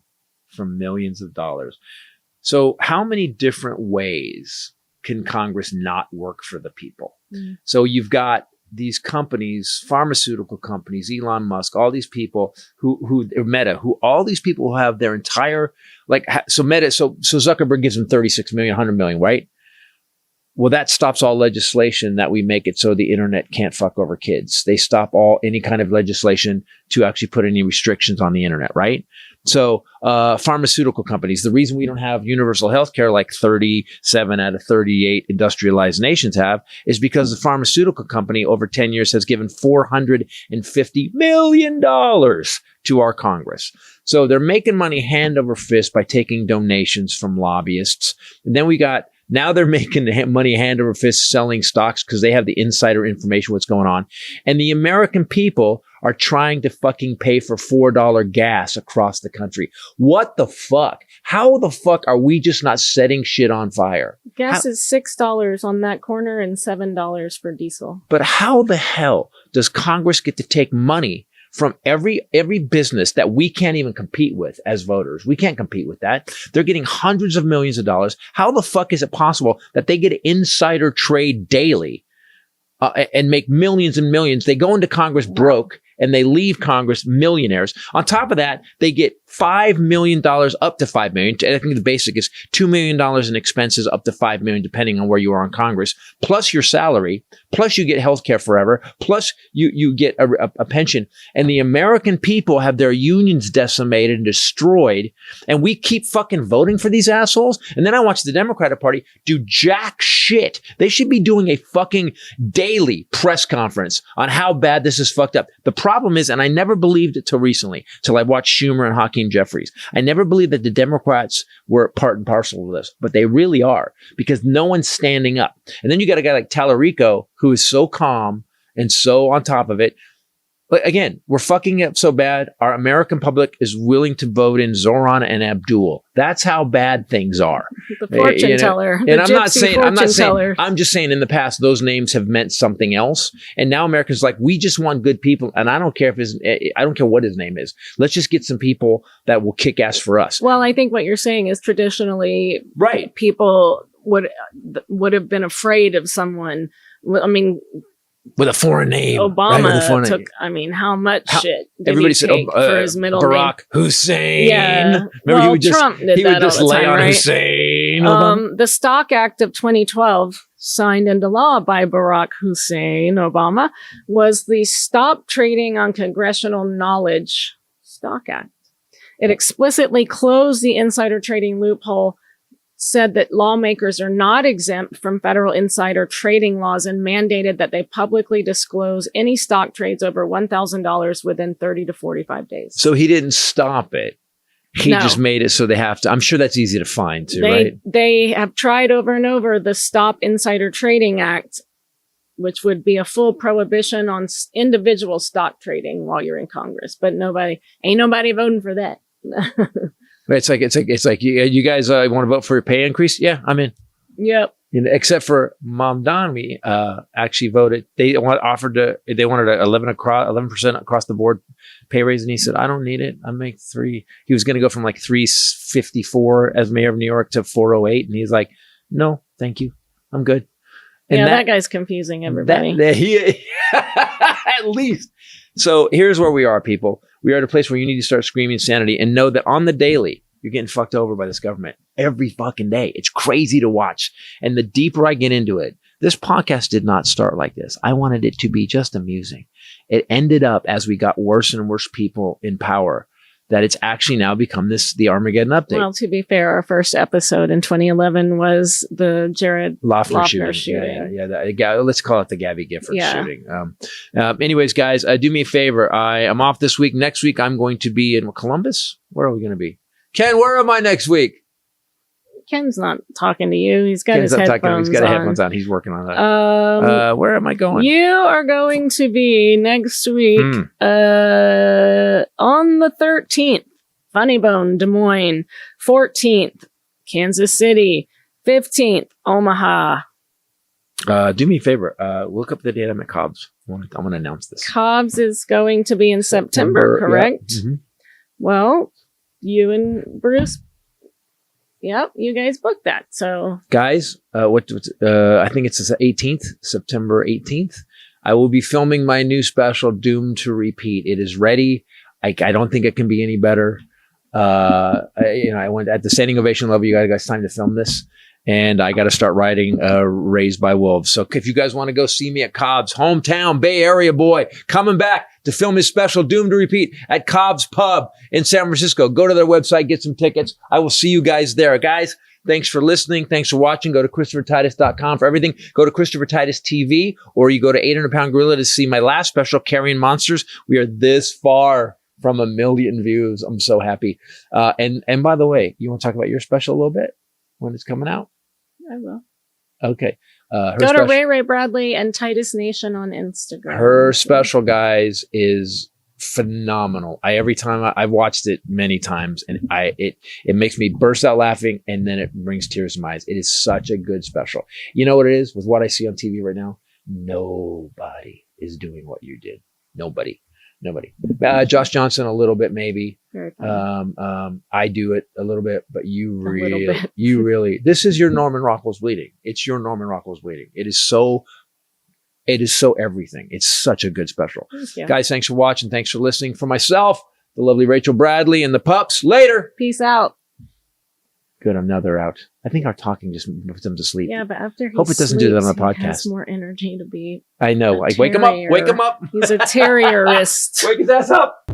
for millions of dollars. So how many different ways can Congress not work for the people? So you've got these companies, pharmaceutical companies, Elon Musk, all these people who Meta, all these people who have their entire, so Zuckerberg gives them 36 million, 100 million, right? Well, that stops all legislation that we make it so the internet can't fuck over kids. They stop any kind of legislation to actually put any restrictions on the internet, right? So, pharmaceutical companies, the reason we don't have universal health care like 37 out of 38 industrialized nations have is because the pharmaceutical company over 10 years has given $450 million to our Congress. So they're making money hand over fist by taking donations from lobbyists. And then now they're making money hand over fist selling stocks because they have the insider information, what's going on. And the American people are trying to fucking pay for $4 gas across the country. What the fuck? How the fuck are we just not setting shit on fire? Gas is $6 on that corner and $7 for diesel. But how the hell does Congress get to take money from every business that we can't even compete with as voters? We can't compete with that. They're getting hundreds of millions of dollars. How the fuck is it possible that they get insider trade daily and make millions and millions? They go into Congress broke and they leave Congress millionaires. On top of that, they get $5 million up to $5 million. I think the basic is $2 million in expenses up to $5 million, depending on where you are in Congress, plus your salary, plus you get health care forever, plus you get a pension. And the American people have their unions decimated and destroyed. And we keep fucking voting for these assholes. And then I watch the Democratic Party do jack shit. They should be doing a fucking daily press conference on how bad this is fucked up. The problem is, and I never believed it till recently, till I watched Schumer and Hakeem Jeffries. I never believed that the Democrats were part and parcel of this, but they really are, because no one's standing up. And then you got a guy like Tallarico who is so calm and so on top of it. But again, we're fucking up so bad. Our American public is willing to vote in Zoran and Abdul. That's how bad things are. The fortune teller. And I'm not saying, I'm just saying in the past, those names have meant something else. And now Americans are like, we just want good people. And I don't care I don't care what his name is. Let's just get some people that will kick ass for us. Well, I think what you're saying is traditionally, right, people would have been afraid of someone. I mean, with a foreign name. Obama took, I mean, how much shit did everybody he said, take for his middle Barack name? Hussein. Yeah. Remember, Trump did that all the time, right? Hussein. The Stock Act of 2012, signed into law by Barack Hussein Obama, was the Stop Trading on Congressional Knowledge Stock Act. It explicitly closed the insider trading loophole, said that lawmakers are not exempt from federal insider trading laws, and mandated that they publicly disclose any stock trades over $1,000 within 30 to 45 days. So he didn't stop it. He just made it so they have to. I'm sure that's easy to find too, right? They have tried over and over the Stop Insider Trading Act, which would be a full prohibition on individual stock trading while you're in Congress. But ain't nobody voting for that. It's like you guys want to vote for a pay increase? Yeah, I'm in. Yep. Except for Mamdani, actually voted. They wanted an 11% across the board pay raise, and he said, "I don't need it. I make $3." He was going to go from like $354 as mayor of New York to $408, and he's like, "No, thank you. I'm good." And that guy's confusing everybody. At least. So here's where we are, people. We are at a place where you need to start screaming sanity and know that on the daily, you're getting fucked over by this government every fucking day. It's crazy to watch. And the deeper I get into it, this podcast did not start like this. I wanted it to be just amusing. It ended up as we got worse and worse people in power, that it's actually now become the Armageddon update. Well, to be fair, our first episode in 2011 was the Jared Loeffler shooting. Yeah. Let's call it the Gabby Gifford shooting. Anyways, guys, do me a favor. I am off this week. Next week, I'm going to be in Columbus. Where are we going to be? Ken, where am I next week? Ken's not talking to you. He's got his headphones on. He's got headphones on. He's working on that. Where am I going? You are going to be next week on the 13th, Funny Bone, Des Moines. 14th, Kansas City. 15th, Omaha. Do me a favor. Look up the date I'm at Cobb's. I want to announce this. Cobb's is going to be in September, correct? Yeah. Mm-hmm. Well, you and Bruce... Yep, you guys booked that. So, guys, I think it's the 18th, September 18th. I will be filming my new special, Doomed to Repeat. It is ready. I don't think it can be any better. I went at the standing ovation level. You guys time to film this. And I got to start writing Raised by Wolves. So if you guys want to go see me at Cobb's, hometown Bay Area boy, coming back to film his special Doomed to Repeat at Cobb's Pub in San Francisco, go to their website, get some tickets. I will see you guys there. Guys, thanks for listening. Thanks for watching. Go to ChristopherTitus.com for everything. Go to Christopher Titus TV, or you go to 800 Pound Gorilla to see my last special, Carrying Monsters. We are this far from 1 million views. I'm so happy. And by the way, you want to talk about your special a little bit when it's coming out? I will. Okay. Go to Ray Bradley and Titus Nation on Instagram. Her special, guys, is phenomenal. Every time I've watched it many times, and it makes me burst out laughing, and then it brings tears to my eyes. It is such a good special. You know what it is with what I see on TV right now? Nobody is doing what you did. Nobody. Josh Johnson a little bit maybe. I do it a little bit, but you really, this is your Norman Rockwell's Bleeding. It's your Norman Rockwell's Bleeding. It is so everything. It's such a good special. Guys, thanks for watching. Thanks for listening. For myself, the lovely Rachel Bradley, and the pups, later. Peace out. Good, now they're out. I think our talking just puts them to sleep. Yeah, but after he hope it doesn't do that on the podcast. He has more energy to be. I know. Like, wake him up. He's a terrorist. Wake his ass up.